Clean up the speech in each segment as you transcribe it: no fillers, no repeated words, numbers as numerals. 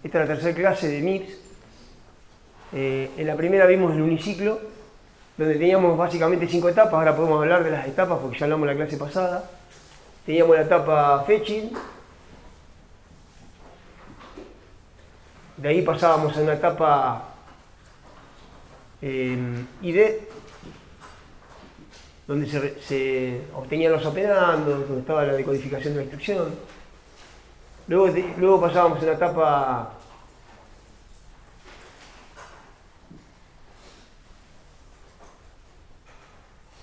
Esta es la tercera clase de MIPS. En la primera vimos el uniciclo, donde teníamos básicamente 5 etapas. Ahora podemos hablar de las etapas porque ya hablamos en la clase pasada. Teníamos la etapa fetching. De ahí pasábamos a una etapa ID, donde se obtenían los operandos, donde estaba la decodificación de la instrucción. Luego pasábamos a una etapa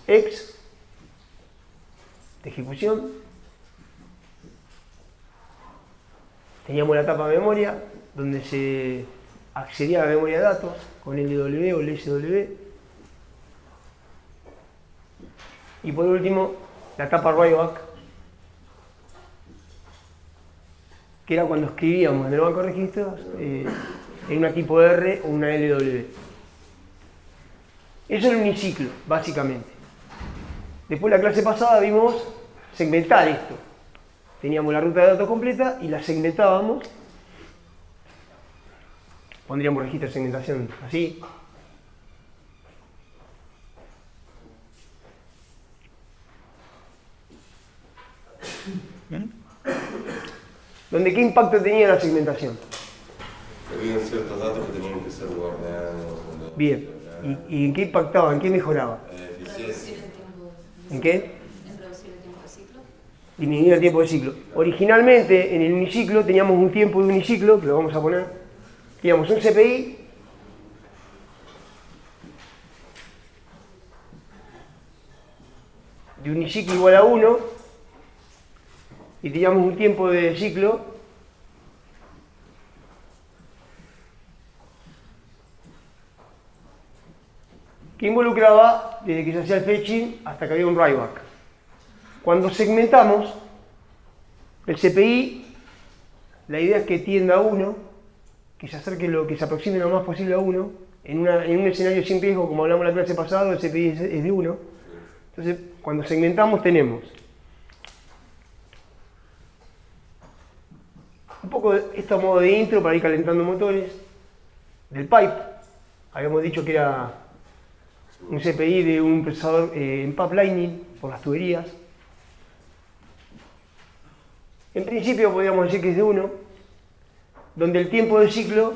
X, de ejecución. Teníamos la etapa memoria, donde se accedía a la memoria de datos con LW o LSW. Y por último, la etapa write-back, que era cuando escribíamos en el banco de registros en una tipo R o una LW. Eso era un uniciclo, básicamente. Después, la clase pasada vimos segmentar esto. Teníamos la ruta de datos completa y la segmentábamos. Pondríamos registro de segmentación así. ¿Qué impacto tenía la segmentación? Habían ciertos datos que tenían que ser guardados. Bien. ¿Y en qué impactaba? ¿En qué mejoraba? Eficiencia. ¿En qué? En reducir el tiempo de ciclo. Disminuir el tiempo de ciclo. Originalmente, en el uniciclo, teníamos un tiempo de uniciclo, que lo vamos a poner. Teníamos un CPI de uniciclo igual a 1 y teníamos un tiempo de ciclo que involucraba desde que se hacía el fetching hasta que había un write-back. Cuando segmentamos el CPI, la idea es que tienda a 1, que se acerque que se aproxime lo más posible a 1. En un escenario sin riesgo, como hablamos en la clase pasada, el CPI es de 1. Entonces, cuando segmentamos tenemos un poco esto a modo de intro para ir calentando motores del pipe. Habíamos dicho que era un CPI de un procesador en pipelining por las tuberías. En principio podríamos decir que es de 1, donde el tiempo de ciclo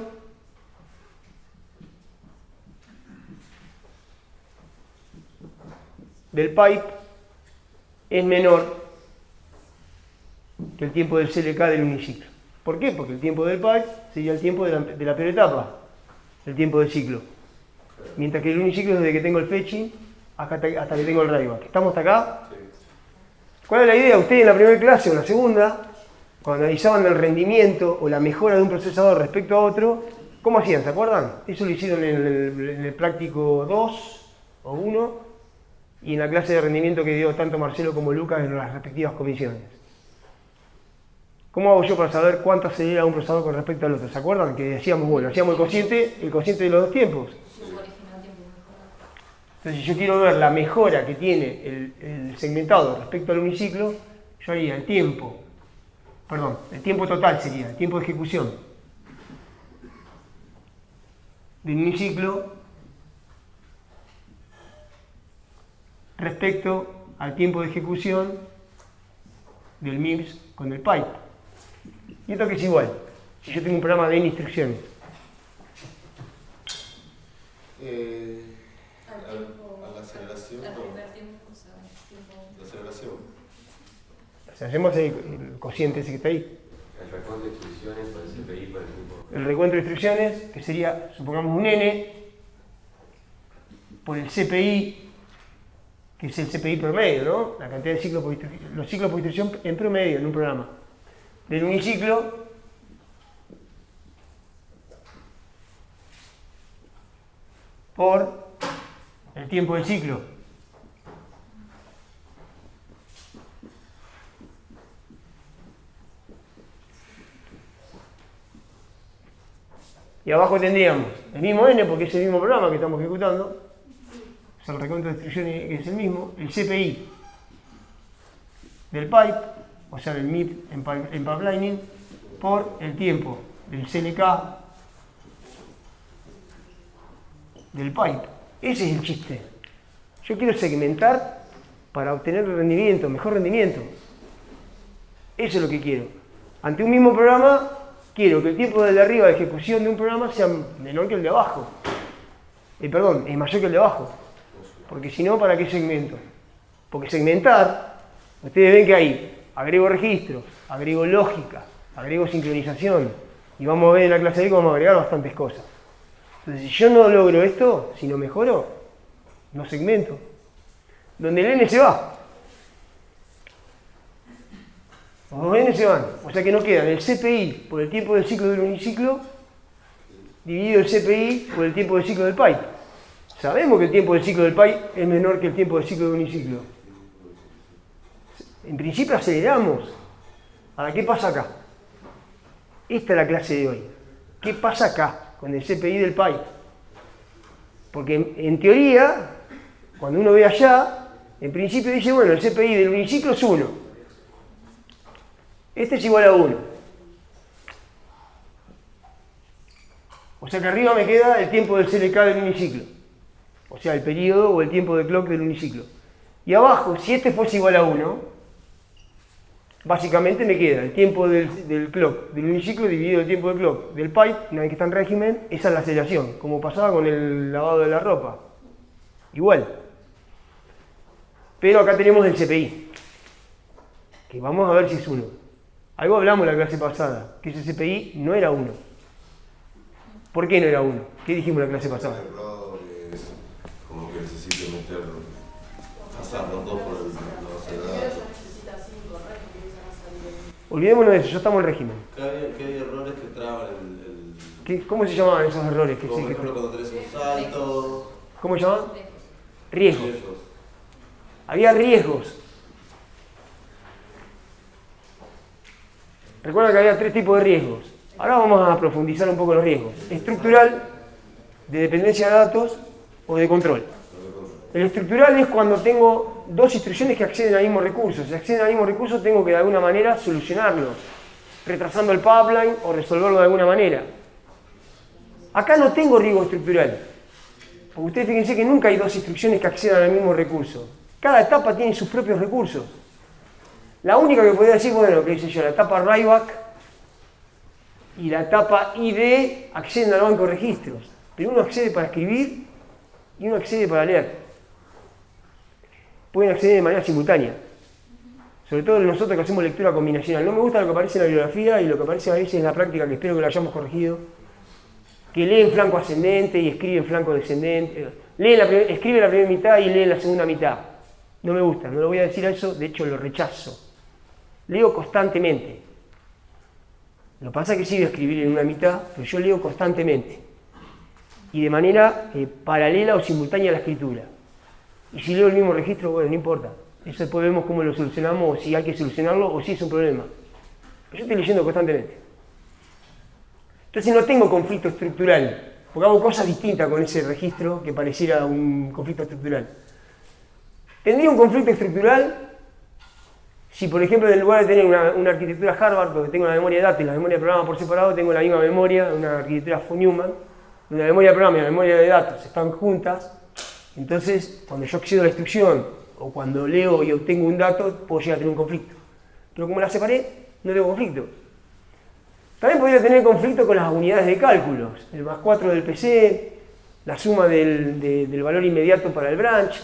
del pipe es menor que el tiempo del CLK del uniciclo. ¿Por qué? Porque el tiempo del pipe sería el tiempo de la peor etapa, el tiempo de ciclo. Mientras que el uniciclo es desde que tengo el fetching hasta que tengo el write-back. ¿Estamos hasta acá? ¿Cuál es la idea? Ustedes en la primera clase o en la segunda, cuando analizaban el rendimiento o la mejora de un procesador respecto a otro, ¿cómo hacían? ¿Se acuerdan? Eso lo hicieron en el práctico 2 o 1 y en la clase de rendimiento que dio tanto Marcelo como Lucas en las respectivas comisiones. ¿Cómo hago yo para saber cuánto acelera un procesador con respecto al otro? ¿Se acuerdan? Que decíamos, bueno, hacíamos el cociente de los dos tiempos. Entonces, si yo quiero ver la mejora que tiene el segmentado respecto al uniciclo, yo haría el tiempo total sería, el tiempo de ejecución del uniciclo respecto al tiempo de ejecución del MIPS con el pipe. Y esto que es igual, si yo tengo un programa de instrucciones. A la aceleración. Al primer tiempo, o sea, tiempo. La aceleración. O sea, hacemos el cociente ese que está ahí. El recuento de instrucciones por el CPI, por ejemplo. El recuento de instrucciones, que sería, supongamos, un N por el CPI, que es el CPI promedio, ¿no? La cantidad de ciclos los ciclos por instrucción en promedio en un programa. Del uniciclo por el tiempo del ciclo. Y abajo tendríamos el mismo N, porque es el mismo programa que estamos ejecutando. Es el recuento de instrucciones que es el mismo. El CPI del pipe, o sea, el MIP en pipelining, por el tiempo del CLK, del pipe. Ese es el chiste. Yo quiero segmentar para obtener rendimiento, mejor rendimiento. Eso es lo que quiero. Ante un mismo programa, quiero que el tiempo de arriba de ejecución de un programa sea menor que el de abajo. Perdón, es mayor que el de abajo. Porque si no, ¿para qué segmento? Porque segmentar, ustedes ven que ahí agrego registros, agrego lógica, agrego sincronización. Y vamos a ver en la clase de que vamos a agregar bastantes cosas. Entonces, si yo no logro esto, si no mejoro, no segmento. Donde el n se va. Los dos n se van. O sea que no quedan el CPI por el tiempo del ciclo del uniciclo dividido el CPI por el tiempo del ciclo del pipe. Sabemos que el tiempo del ciclo del pipe es menor que el tiempo del ciclo del uniciclo. En principio aceleramos. Ahora, ¿qué pasa acá? Esta es la clase de hoy. ¿Qué pasa acá con el CPI del pipe? Porque en teoría, cuando uno ve allá, en principio dice, bueno, el CPI del uniciclo es 1. Este es igual a 1. O sea que arriba me queda el tiempo del CLK del uniciclo. O sea, el periodo o el tiempo de clock del uniciclo. Y abajo, si este fuese igual a 1, básicamente me queda el tiempo del clock del uniciclo dividido el tiempo del clock del pipe, una vez que está en régimen, esa es la aceleración, como pasaba con el lavado de la ropa. Igual. Pero acá tenemos el CPI, que vamos a ver si es 1. Algo hablamos en la clase pasada, que ese CPI no era 1. ¿Por qué no era 1? ¿Qué dijimos en la clase pasada? Es como que necesito pasar los dos por el acelerador. Olvidémonos de eso, ya estamos en régimen. ¿Qué hay errores que traban el... ¿Cómo se llamaban esos errores? Como por ejemplo cuando tenés un salto... ¿Cómo se llaman? Riesgos. Riesgos. Había riesgos. Recuerda que había 3 tipos de riesgos. Ahora vamos a profundizar un poco en los riesgos. Estructural, de dependencia de datos o de control. El estructural es cuando tengo 2 instrucciones que acceden al mismo recurso. Si acceden al mismo recurso, tengo que de alguna manera solucionarlo, retrasando el pipeline o resolverlo de alguna manera. Acá no tengo riesgo estructural. Porque ustedes fíjense que nunca hay 2 instrucciones que accedan al mismo recurso. Cada etapa tiene sus propios recursos. La única que podría decir, bueno, qué sé yo, la etapa writeback y la etapa ID acceden al banco de registros. Pero uno accede para escribir y uno accede para leer. Pueden acceder de manera simultánea. Sobre todo nosotros que hacemos lectura combinacional. No me gusta lo que aparece en la bibliografía y lo que aparece a veces en la práctica, que espero que lo hayamos corregido. Que lee en flanco ascendente y escribe en flanco descendente. Escribe la primera mitad y lee la segunda mitad. No me gusta, no lo voy a decir a eso, de hecho lo rechazo. Leo constantemente. Lo que pasa es que sí voy a escribir en una mitad, pero yo leo constantemente. Y de manera paralela o simultánea a la escritura. Y si leo el mismo registro, bueno, no importa. Eso después vemos cómo lo solucionamos, o si hay que solucionarlo, o si es un problema. Pero yo estoy leyendo constantemente. Entonces no tengo conflicto estructural, porque hago cosas distintas con ese registro que pareciera un conflicto estructural. Tendría un conflicto estructural si, por ejemplo, en lugar de tener una arquitectura Harvard, donde tengo la memoria de datos y la memoria de programa por separado, tengo la misma memoria, una arquitectura von Neumann, donde la memoria de programa y la memoria de datos están juntas. Entonces, cuando yo accedo a la instrucción o cuando leo y obtengo un dato, puedo llegar a tener un conflicto. Pero como la separé, no tengo conflicto. También podría tener conflicto con las unidades de cálculos, el más 4 del PC, la suma del valor inmediato para el branch,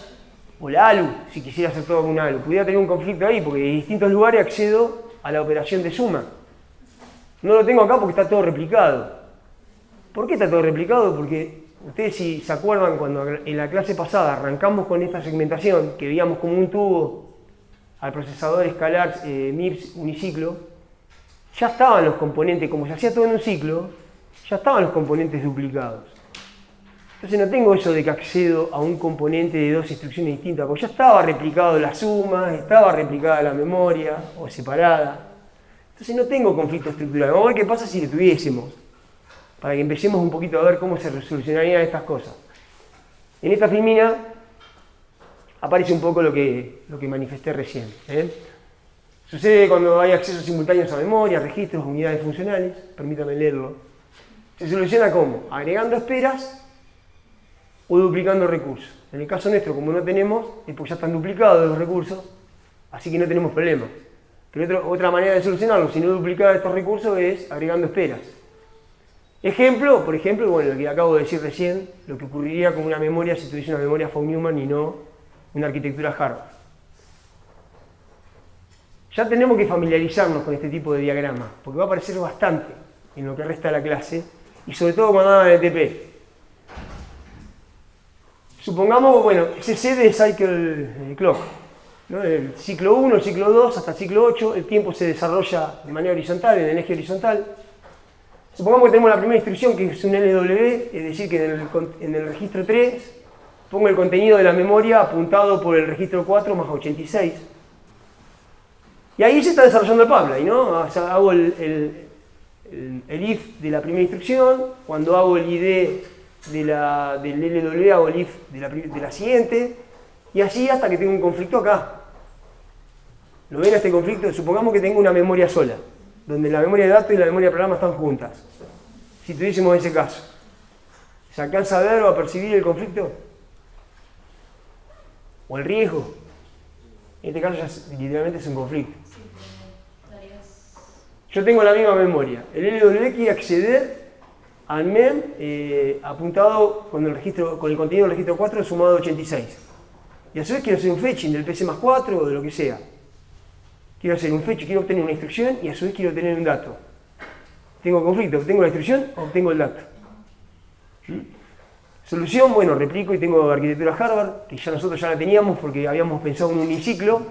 o la ALU, si quisiera hacer todo con una ALU. Pudiera tener un conflicto ahí, porque en distintos lugares accedo a la operación de suma. No lo tengo acá porque está todo replicado. ¿Por qué está todo replicado? Porque ustedes, si se acuerdan, cuando en la clase pasada arrancamos con esta segmentación, que veíamos como un tubo al procesador escalar MIPS uniciclo, ya estaban los componentes, como se hacía todo en un ciclo, ya estaban los componentes duplicados. Entonces no tengo eso de que accedo a un componente de 2 instrucciones distintas, porque ya estaba replicado la suma, estaba replicada la memoria, o separada. Entonces no tengo conflicto estructural. Vamos a ver qué pasa si lo tuviésemos, para que empecemos un poquito a ver cómo se resolucionarían estas cosas. En esta filmina aparece un poco lo que manifesté recién. Sucede cuando hay accesos simultáneos a memoria, registros, unidades funcionales. Permítanme leerlo. Se soluciona ¿cómo? Agregando esperas o duplicando recursos. En el caso nuestro, como no tenemos, es porque ya están duplicados los recursos, así que no tenemos problema. Pero otra manera de solucionarlo, si no duplicar estos recursos, es agregando esperas. Ejemplo, por ejemplo, bueno, lo que acabo de decir recién, lo que ocurriría con una memoria si tuviese una memoria von Neumann y no una arquitectura Harvard. Ya tenemos que familiarizarnos con este tipo de diagrama, porque va a aparecer bastante en lo que resta de la clase, y sobre todo cuando hagan el TP. Supongamos, bueno, CC de Cycle Clock, ¿no? El ciclo 1, el ciclo 2, hasta el ciclo 8, el tiempo se desarrolla de manera horizontal, en el eje horizontal. Supongamos que tenemos la primera instrucción, que es un LW, es decir, que en el registro 3 pongo el contenido de la memoria apuntado por el registro 4 más 86. Y ahí se está desarrollando el pipeline, ¿no? O sea, hago el if de la primera instrucción, cuando hago el ID del LW hago el if de la siguiente, y así hasta que tengo un conflicto acá. ¿Lo ven este conflicto? Supongamos que tengo una memoria sola, donde la memoria de datos y la memoria de programa están juntas. Si tuviésemos ese caso, ¿se alcanza a ver o a percibir el conflicto? ¿O el riesgo? En este caso ya literalmente es un conflicto. Sí, pero tareas. Yo tengo la misma memoria. El LW quiere acceder al MEM apuntado con el contenido del registro 4 sumado a 86. Y a su vez quiero hacer un fetching del PC más 4 o de lo que sea. Quiero hacer un fetch, quiero obtener una instrucción y a su vez quiero obtener un dato. Tengo conflicto, obtengo la instrucción o obtengo el dato. Solución, bueno, replico y tengo arquitectura Harvard, que nosotros ya la teníamos porque habíamos pensado en un uniciclo.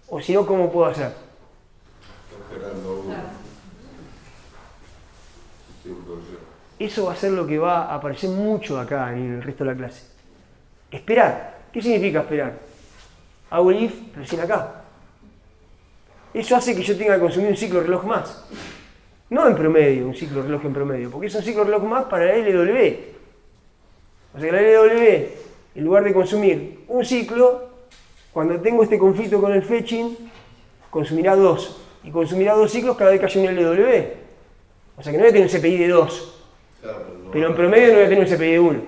O si no, ¿cómo puedo hacer? Esperando Claro. tiempo de... Eso va a ser lo que va a aparecer mucho acá en el resto de la clase. Esperar. ¿Qué significa esperar? Hago el if recién acá. Eso hace que yo tenga que consumir un ciclo reloj más. No en promedio, un ciclo reloj en promedio, porque es un ciclo reloj más para la LW. O sea que la LW, en lugar de consumir un ciclo, cuando tengo este conflicto con el fetching, consumirá 2. Y consumirá 2 ciclos cada vez que haya un LW. O sea que no voy a tener un CPI de 2. Claro, Pero en promedio no voy a tener un CPI de 1.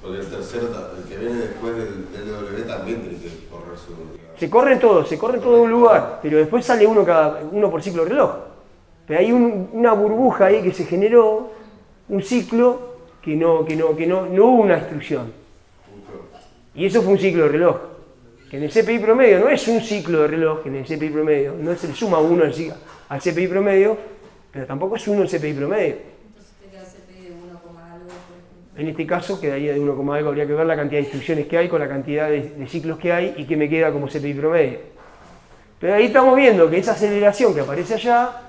Porque el tercero, el que viene después del LW también tiene que correr su... Se corren todos de un lugar, pero después sale uno por ciclo reloj. Pero hay una burbuja ahí que se generó, un ciclo que no hubo una instrucción. Y eso fue un ciclo de reloj. Que en el CPI promedio no es un ciclo de reloj, que en el CPI promedio no es el suma 1 al CPI promedio, pero tampoco es 1 el CPI promedio. Entonces te queda CPI de 1, algo, por ejemplo. En este caso quedaría de 1, algo, habría que ver la cantidad de instrucciones que hay con la cantidad de ciclos que hay y que me queda como CPI promedio. Pero ahí estamos viendo que esa aceleración que aparece allá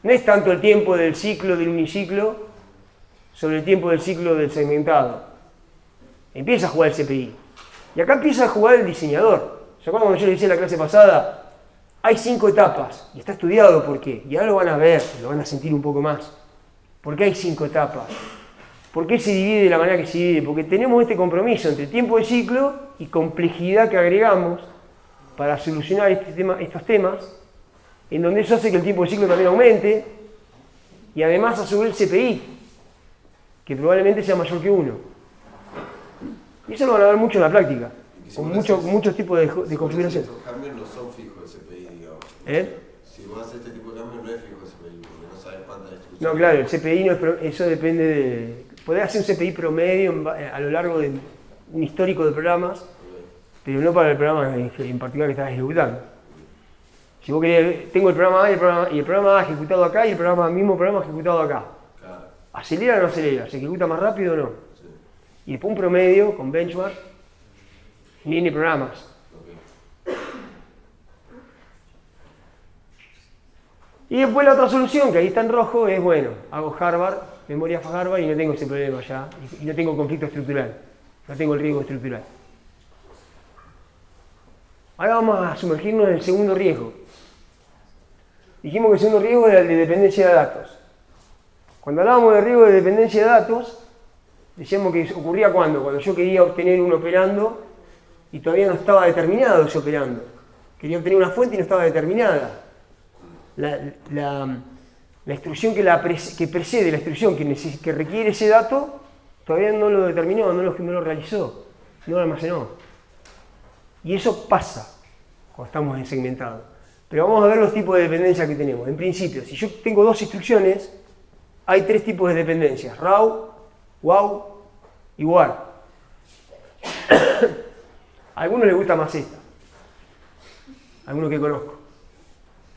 no es tanto el tiempo del ciclo del uniciclo sobre el tiempo del ciclo del segmentado. Empieza a jugar el CPI. Y acá empieza a jugar el diseñador. ¿Se acuerdan cuando yo le decía en la clase pasada? Hay 5 etapas y está estudiado por qué. Y ahora lo van a ver, lo van a sentir un poco más. ¿Por qué hay 5 etapas? ¿Por qué se divide de la manera que se divide? Porque tenemos este compromiso entre tiempo de ciclo y complejidad que agregamos para solucionar estos temas, en donde eso hace que el tiempo de ciclo también aumente y además a su vez el CPI, que probablemente sea mayor que 1. Y eso lo van a ver mucho en la práctica, con muchos tipos de configuración. Estos cambios no son fijos el CPI, digamos. ¿Eh? Si vos haces este tipo de cambios no es fijo el CPI, porque no sabes cuántas instrucciones. No, claro, el CPI no es, eso depende de... Podés hacer un CPI promedio a lo largo de un histórico de programas, pero no para el programa en particular que estás ejecutando. Si vos querés, tengo el programa A y el programa A ejecutado acá y el mismo programa ejecutado acá. Claro. ¿Acelera o no acelera? ¿Se ejecuta más rápido o no? Sí. Y después un promedio con benchmark, mini programas. Ok. Y después la otra solución, que ahí está en rojo, es bueno, hago Harvard, memoria Harvard y no tengo ese problema ya, y no tengo conflicto estructural, no tengo el riesgo estructural. Ahora vamos a sumergirnos en el segundo riesgo. Dijimos que el segundo riesgo era el de dependencia de datos. Cuando hablábamos de riesgo de dependencia de datos, decíamos que ocurría cuando yo quería obtener un operando y todavía no estaba determinado ese operando. Quería obtener una fuente y no estaba determinada. La instrucción que precede la instrucción que requiere ese dato todavía no lo determinó, no lo realizó, no lo almacenó. Y eso pasa cuando estamos en segmentado. Pero vamos a ver los tipos de dependencia que tenemos. En principio, si yo tengo dos instrucciones, hay tres tipos de dependencias: raw, wow y war. A algunos les gusta más esta. Algunos que conozco,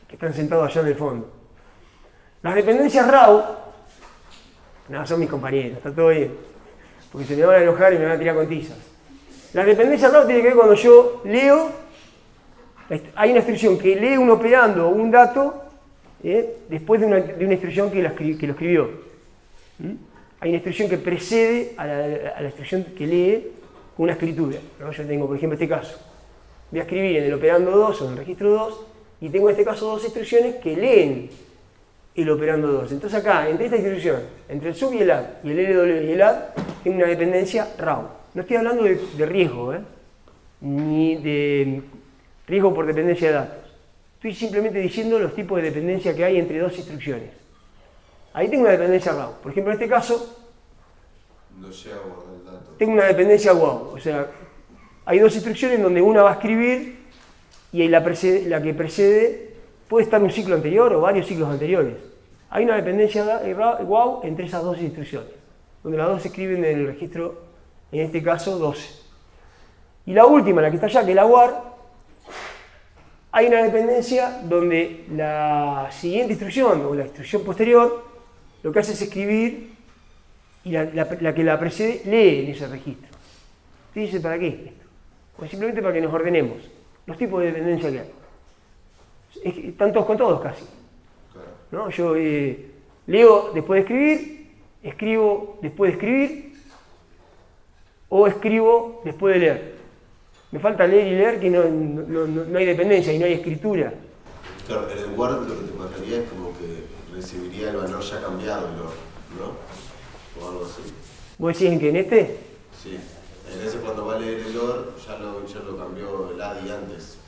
que están sentados allá en el fondo. Las dependencias raw, no, son mis compañeros, está todo bien, porque se me van a enojar y me van a tirar con tizas. Las dependencias raw tienen que ver cuando yo leo, hay una instrucción que lee un operando o un dato después de una instrucción que lo escribió. Hay una instrucción que precede a la instrucción que lee una escritura, ¿no? Yo tengo, por ejemplo, este caso. Voy a escribir en el operando 2 o en el registro 2 y tengo en este caso dos instrucciones que leen el operando 2. Entonces acá, entre esta instrucción, entre el sub y el add, y el LW y el add, tengo una dependencia raw. No estoy hablando de riesgo, ni de riesgo por dependencia de datos. Estoy simplemente diciendo los tipos de dependencia que hay entre dos instrucciones. Ahí tengo una dependencia raw. Por ejemplo, en este caso, No llega a guardar el dato. tengo una dependencia wow. O sea, hay dos instrucciones donde una va a escribir y la que precede puede estar un ciclo anterior o varios ciclos anteriores. Hay una dependencia wow entre esas dos instrucciones, donde las dos se escriben en el registro, en este caso 12. Y la última, la que está allá, que es la war, hay una dependencia donde la siguiente instrucción o la instrucción posterior lo que hace es escribir y la que la precede lee en ese registro. Fíjense para qué esto. Pues simplemente para que nos ordenemos los tipos de dependencia que hay. Están todos con todos casi. ¿No? Yo leo después de escribir, escribo después de escribir o escribo después de leer. Me falta leer y leer que no hay dependencia y no hay escritura. Claro, en el Word lo que te pasaría es como que recibiría el valor ya cambiado, ¿no? O algo así. ¿Vos decís en qué? ¿En este? Sí. En ese cuando va a leer el OR ya lo cambió el ADI antes.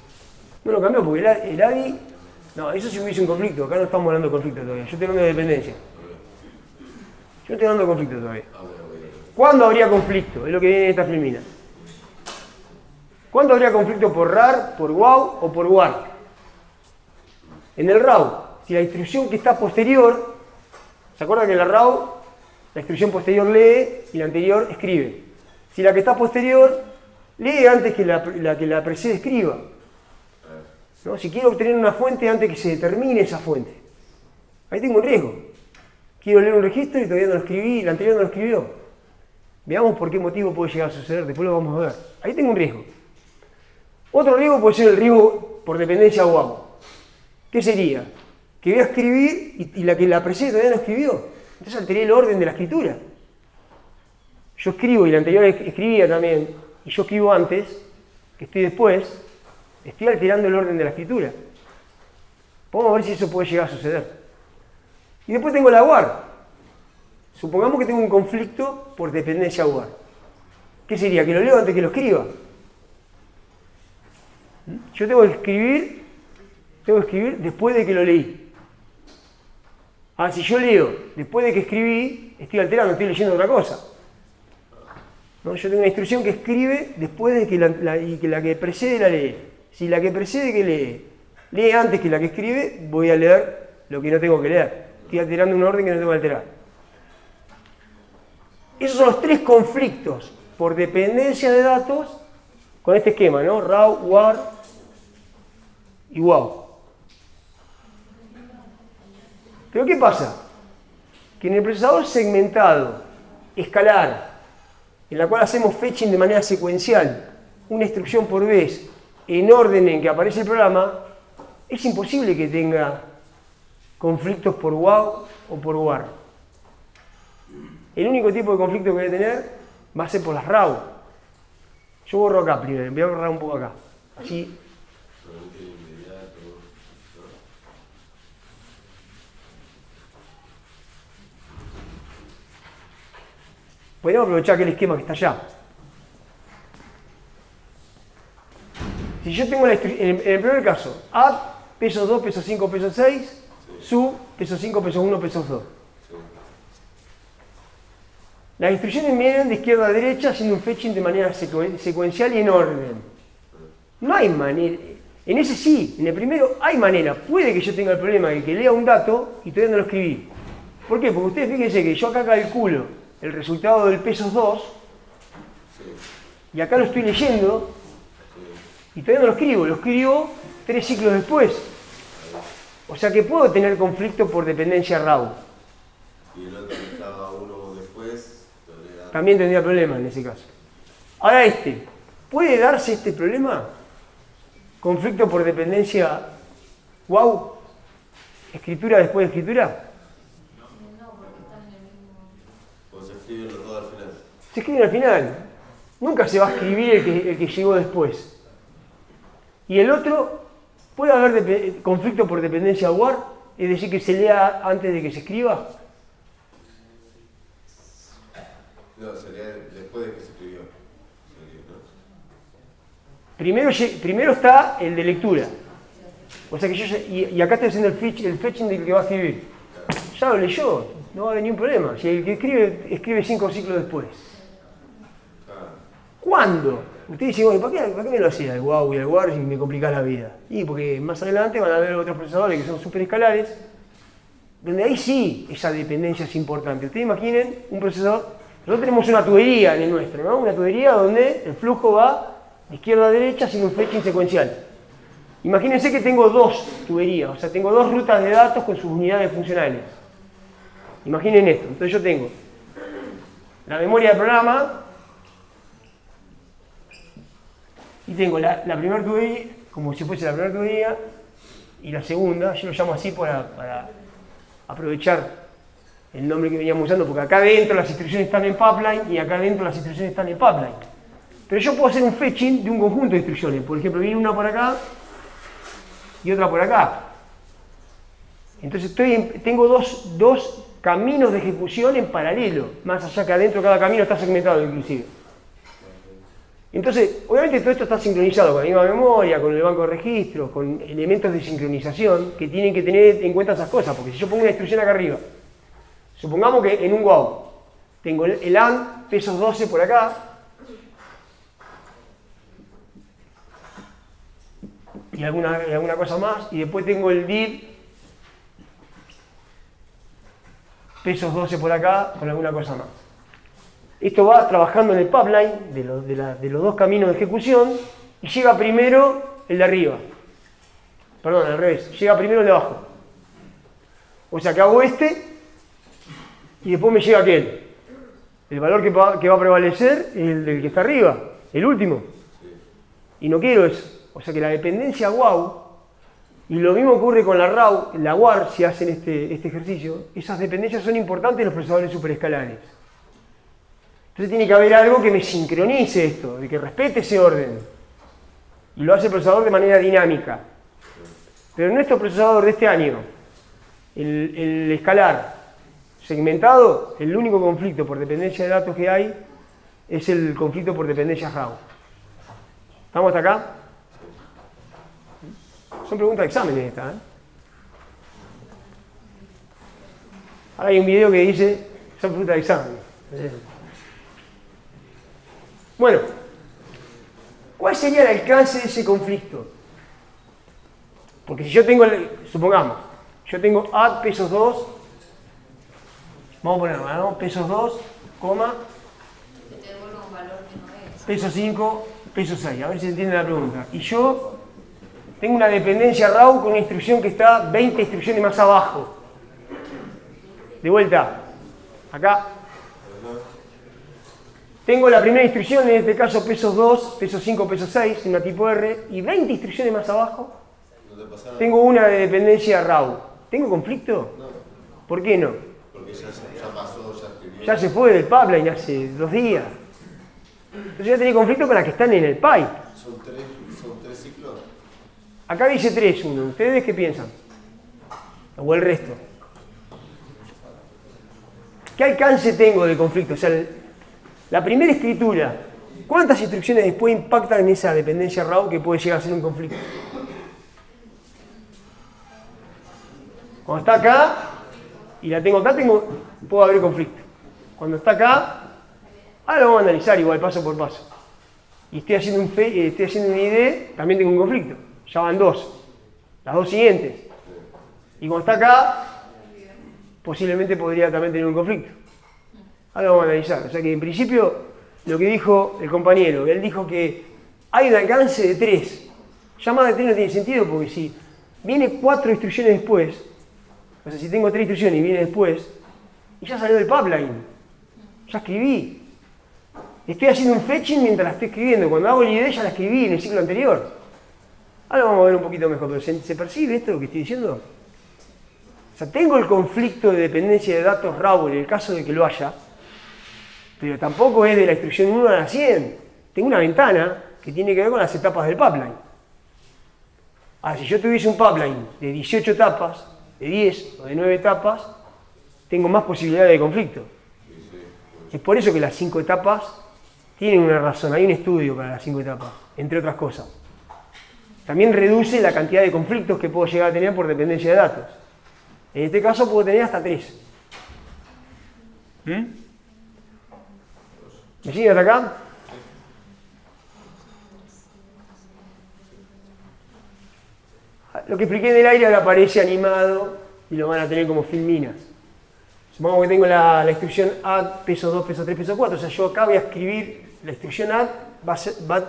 No lo cambió porque el ADI... No, eso sí hubiese un conflicto. Acá no estamos hablando de conflicto todavía. Yo estoy hablando de dependencia. Yo estoy hablando de conflicto todavía. ¿Cuándo habría conflicto? Es lo que viene en esta filmina. ¿Cuándo habría conflicto por RAR, por WOW o por WAR? En el RAW, si la instrucción que está posterior, ¿se acuerdan que en la RAW la instrucción posterior lee y la anterior escribe? Si la que está posterior lee antes que la que la precede escriba. ¿No? Si quiero obtener una fuente antes que se determine esa fuente, ahí tengo un riesgo. Quiero leer un registro y todavía no lo escribí, y la anterior no lo escribió. Veamos por qué motivo puede llegar a suceder, después lo vamos a ver. Ahí tengo un riesgo. Otro riesgo puede ser el riesgo por dependencia WOW. ¿Qué sería? Que voy a escribir y la que la precede todavía no escribió. Entonces alteré el orden de la escritura. Yo escribo y la anterior escribía también, y yo escribo antes, que estoy después, estoy alterando el orden de la escritura. Vamos a ver si eso puede llegar a suceder. Y después tengo la WAR. Supongamos que tengo un conflicto por dependencia WAR. ¿Qué sería? Que lo leo antes que lo escriba. Yo tengo que escribir después de que lo leí. Si yo leo después de que escribí, estoy alterando, estoy leyendo otra cosa. ¿No? Yo tengo una instrucción que escribe después de que la que precede la lee. Si la que precede que lee antes que la que escribe, voy a leer lo que no tengo que leer. Estoy alterando un orden que no tengo que alterar. Esos son los tres conflictos por dependencia de datos con este esquema, ¿no? RAW, WAR y WOW. Pero ¿qué pasa? Que en el procesador segmentado, escalar, en la cual hacemos fetching de manera secuencial, una instrucción por vez, en orden en que aparece el programa, es imposible que tenga conflictos por WOW o por WAR. El único tipo de conflicto que voy a tener va a ser por las RAW. Yo borro acá primero, voy a borrar un poco acá. Así. Podemos aprovechar aquel esquema que está allá. Si yo tengo en el primer caso, add, pesos 2, pesos 5, pesos 6, sub, pesos 5, pesos 1, pesos 2. Las instrucciones vienen de izquierda a derecha haciendo un fetching de manera secuencial y en orden. No hay manera. En ese sí, en el primero hay manera. Puede que yo tenga el problema de que lea un dato y todavía no lo escribí. ¿Por qué? Porque ustedes fíjense que yo acá calculo el resultado del pesos 2 y acá lo estoy leyendo y todavía no lo escribo 3 ciclos después. O sea que puedo tener conflicto por dependencia raw. Y el otro que estaba uno después, También tendría problema en ese caso. Ahora ¿puede darse este problema? Conflicto por dependencia wow, escritura después de escritura. No, porque están en el mismo. pues se escriben los dos al final. Se escribe al final. Nunca se va a escribir el que llegó después. Y el otro, ¿puede haber conflicto por dependencia war? Es decir, que se lea antes de que se escriba. No, sería después de que se escribió. Primero está el de lectura. O sea que y acá estoy haciendo el fetching del que va a escribir. Ya lo leyó, no va a haber ningún problema. Si el que escribe 5 ciclos después. ¿Cuándo? Usted dice, bueno, ¿para qué me lo hacía el wow y el war y me complica la vida? Y porque más adelante van a haber otros procesadores que son superescalares, donde ahí sí esa dependencia es importante. Ustedes imaginen un procesador, nosotros tenemos una tubería en el nuestro, ¿no? Una tubería donde el flujo va de izquierda a derecha sin un fetching secuencial. Imagínense que tengo 2 tuberías, o sea, tengo 2 rutas de datos con sus unidades funcionales. Imaginen esto, entonces yo tengo la memoria del programa y tengo la primera tubería, como si fuese la primera tubería, y la segunda, yo lo llamo así para aprovechar el nombre que veníamos usando, porque acá adentro las instrucciones están en pipeline y acá adentro las instrucciones están en pipeline. Pero yo puedo hacer un fetching de un conjunto de instrucciones. Por ejemplo, viene una por acá y otra por acá. Entonces tengo dos caminos de ejecución en paralelo, más allá que adentro cada camino está segmentado inclusive. Entonces, obviamente todo esto está sincronizado con la misma memoria, con el banco de registros, con elementos de sincronización que tienen que tener en cuenta esas cosas, porque si yo pongo una instrucción acá arriba, supongamos que en un wow tengo el AND, pesos 12 por acá, y alguna cosa más, y después tengo el DIV, pesos 12 por acá, con alguna cosa más. Esto va trabajando en el pipeline de los 2 caminos de ejecución y llega primero el de arriba. Perdón, al revés, llega primero el de abajo. O sea que hago y después me llega aquel. El valor que va a prevalecer es el del que está arriba, el último. Y no quiero eso. O sea que la dependencia wow, y lo mismo ocurre con la raw, la war, si hacen este ejercicio, esas dependencias son importantes en los procesadores superescalares. Entonces tiene que haber algo que me sincronice esto, de que respete ese orden. Y lo hace el procesador de manera dinámica. Pero en nuestro procesador de este año, el escalar segmentado, el único conflicto por dependencia de datos que hay es el conflicto por dependencia raw. ¿Estamos hasta acá? Son preguntas de exámenes estas, ¿eh? Ahora hay un video que dice, son preguntas de examen. Bueno, ¿cuál sería el alcance de ese conflicto? Porque si yo tengo, supongamos, yo tengo add pesos 2, vamos a poner, ¿no? Pesos 2, coma, Que te devuelva un valor que no es. pesos 5, pesos 6, a ver si se entiende la pregunta. Y yo tengo una dependencia raw con una instrucción que está 20 instrucciones más abajo. De vuelta, acá. Tengo la primera instrucción, en este caso pesos 2, pesos 5, pesos 6, una tipo R, y 20 instrucciones más abajo. Tengo una de dependencia raw. ¿Tengo conflicto? No. ¿Por qué no? Porque ya pasó, ya escribió. Ya se fue del pipeline hace 2 días. Entonces ya tenía conflicto con las que están en el pipe. ¿Son tres ciclos? Acá dice 3, 1. ¿Ustedes qué piensan? O el resto. ¿Qué alcance tengo de conflicto? O sea, la primera escritura ¿Cuántas instrucciones después impactan en esa dependencia RAW que puede llegar a ser un conflicto? Cuando está acá y la tengo acá, puedo haber conflicto. Cuando está acá, ahora lo vamos a analizar igual paso por paso. Y estoy haciendo un ID, también tengo un conflicto. Ya van dos. Las dos siguientes. Y cuando está acá, posiblemente podría también tener un conflicto. Ahora lo vamos a analizar. O sea que en principio, lo que dijo el compañero, él dijo que hay un alcance de 3. Ya más de 3 no tiene sentido porque si viene 4 instrucciones después, o sea, si tengo 3 instrucciones y viene después, y ya salió del pipeline. Ya escribí. Estoy haciendo un fetching mientras la estoy escribiendo. Cuando hago el ID ya la escribí en el ciclo anterior. Ahora vamos a ver un poquito mejor. Pero ¿se percibe esto lo que estoy diciendo? O sea, tengo el conflicto de dependencia de datos RAW en el caso de que lo haya, pero tampoco es de la instrucción 1 a la 100. Tengo una ventana que tiene que ver con las etapas del pipeline. Ahora, si yo tuviese un pipeline de 18 etapas, de 10 o de 9 etapas, tengo más posibilidades de conflicto. Es por eso que las 5 etapas tienen una razón. Hay un estudio para las 5 etapas, entre otras cosas. También reduce la cantidad de conflictos que puedo llegar a tener por dependencia de datos. En este caso puedo tener hasta 3. ¿Me siguen hasta acá? Lo que expliqué del aire ahora aparece animado y lo van a tener como filminas. Supongamos que tengo la instrucción add peso 2, peso 3, peso 4. O sea, yo acá voy a escribir la instrucción add, va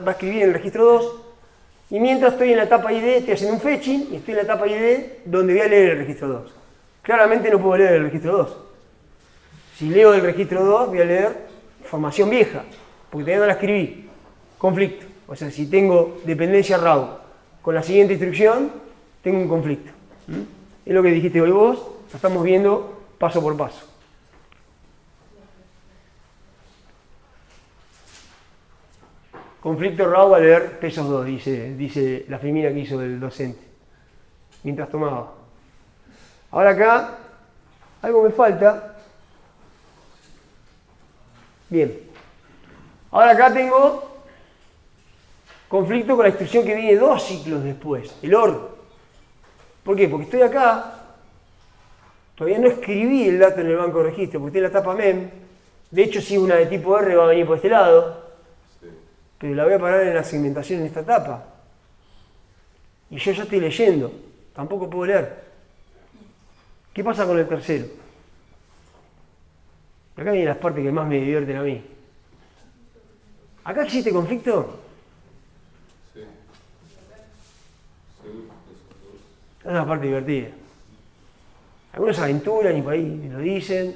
a escribir en el registro 2. Y mientras estoy en la etapa ID, estoy haciendo un fetching y estoy en la etapa ID donde voy a leer el registro 2. Claramente no puedo leer el registro 2. Si leo el registro 2, voy a leer información vieja, porque todavía no la escribí. Conflicto. O sea, si tengo dependencia RAW con la siguiente instrucción, tengo un conflicto. Es lo que dijiste hoy vos, lo estamos viendo paso por paso. Conflicto RAW a leer pesos 2, dice la filmina que hizo el docente, mientras tomaba. Ahora acá, algo me falta. Bien. Ahora acá tengo conflicto con la instrucción que viene 2 ciclos después, el OR. ¿Por qué? Porque estoy acá, todavía no escribí el dato en el banco de registro, porque estoy en la etapa MEM. De hecho, si una de tipo R va a venir por este lado, pero la voy a parar en la segmentación en esta etapa. Y yo ya estoy leyendo, tampoco puedo leer. ¿Qué pasa con el tercero? Acá vienen las partes que más me divierten a mí. ¿Acá existe conflicto? Sí. Es una parte divertida. Algunos se aventuran y por ahí lo dicen.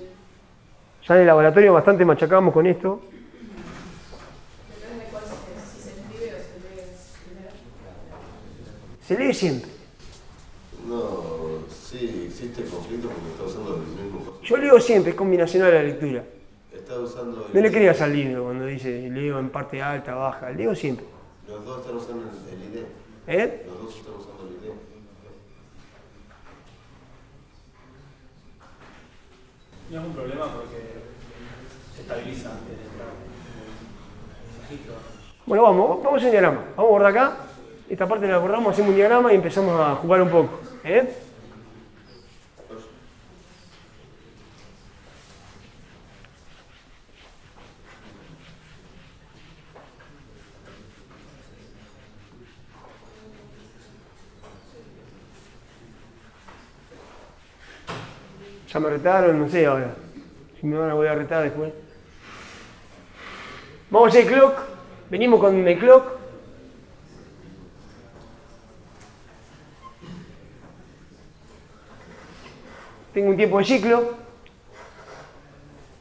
Ya en el laboratorio bastante machacamos con esto. Depende de cuál si se escribe o se lee primero. Se lee siempre. No, sí, existe conflicto porque está usando el mismo paso. Yo leo siempre, es combinacional la lectura. Está usando No le creas al libro cuando dice leo en parte alta, baja. Leo siempre. Los dos están usando el ID. ¿Eh? Los dos están usando el ID. No es un problema porque se estabiliza el registro. Bueno, vamos a hacer un diagrama. Vamos a borrar acá. Esta parte la borramos, hacemos un diagrama y empezamos a jugar un poco. Ya me retaron, no sé ahora. Si me van a volver a retar después. Vamos a hacer el clock. Venimos con el clock. Tengo un tiempo de ciclo.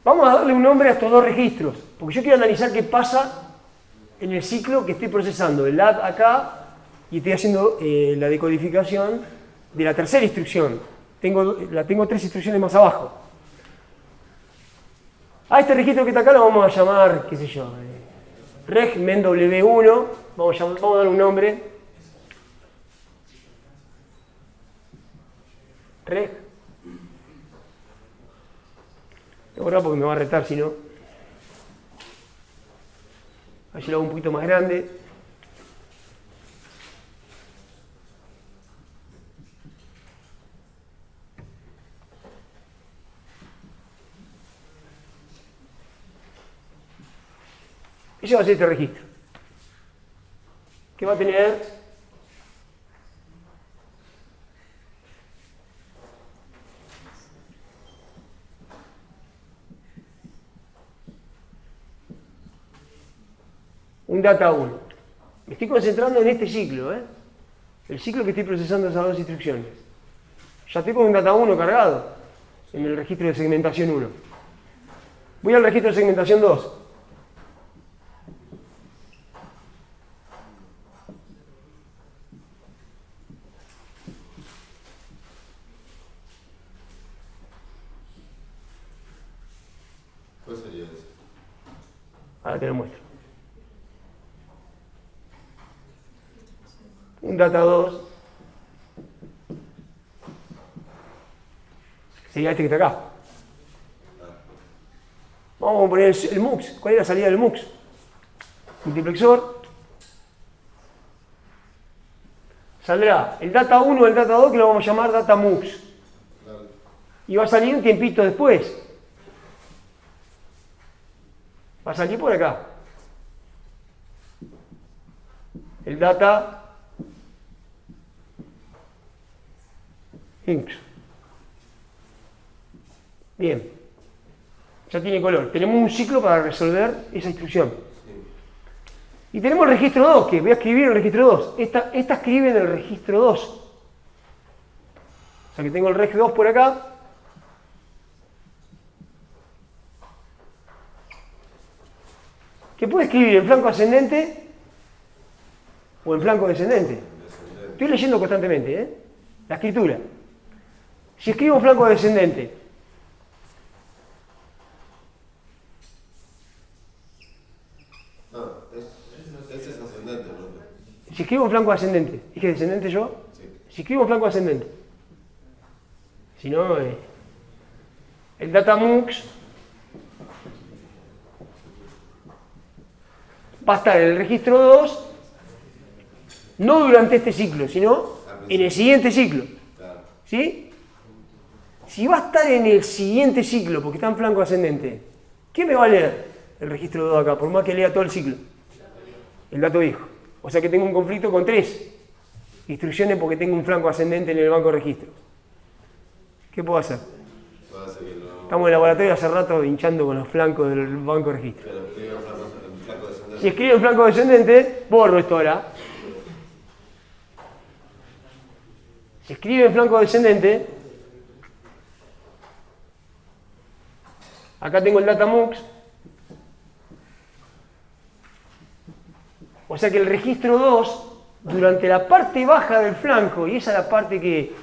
Vamos a darle un nombre a estos dos registros, porque yo quiero analizar qué pasa en el ciclo que estoy procesando. El add acá y estoy haciendo la decodificación de la tercera instrucción. Tengo 3 instrucciones más abajo. A este registro que está acá lo vamos a llamar, qué sé yo, reg men w1. Vamos a darle un nombre. Reg. Voy a borrar porque me va a retar si no. A ver si lo hago un poquito más grande. Ese va a ser este registro, que va a tener un data 1. Me estoy concentrando en este ciclo, el ciclo que estoy procesando esas dos instrucciones. Ya estoy con un data 1 cargado en el registro de segmentación 1. Voy al registro de segmentación 2. ¿Cuál sería ese? Ahora te lo muestro. Un data 2 sería este que está acá. Vamos a poner el MUX. ¿Cuál es la salida del MUX? Multiplexor. Saldrá el data 1 o el data 2 que lo vamos a llamar data MUX. Y va a salir un tiempito después. Va a salir por acá. El data MUX. Bien. Ya tiene color. Tenemos un ciclo para resolver esa instrucción. Y tenemos el registro 2, que voy a escribir en el registro 2. Esta escribe en el registro 2. O sea que tengo el reg 2 por acá. Que puede escribir en flanco ascendente o en flanco descendente. Estoy leyendo constantemente, la escritura. Si escribo en flanco descendente, Ese es ascendente, ¿no? si escribo en flanco ascendente, ¿dije descendente yo? Sí. Si escribo en flanco ascendente, si no, el data MUX va a estar en el registro 2, no durante este ciclo, sino en el siguiente ciclo. ¿Sí? Si va a estar en el siguiente ciclo, porque está en flanco ascendente, ¿qué me va a leer el registro 2 acá? Por más que lea todo el ciclo. El dato viejo. O sea que tengo un conflicto con 3 instrucciones porque tengo un flanco ascendente en el banco de registros. ¿Qué puedo hacer? Estamos en el laboratorio hace rato hinchando con los flancos del banco de registros. Si escribo en flanco descendente, borro esto ahora. Si escribe en flanco descendente, acá tengo el data MUX. O sea que el registro 2, durante la parte baja del flanco, y esa es la parte que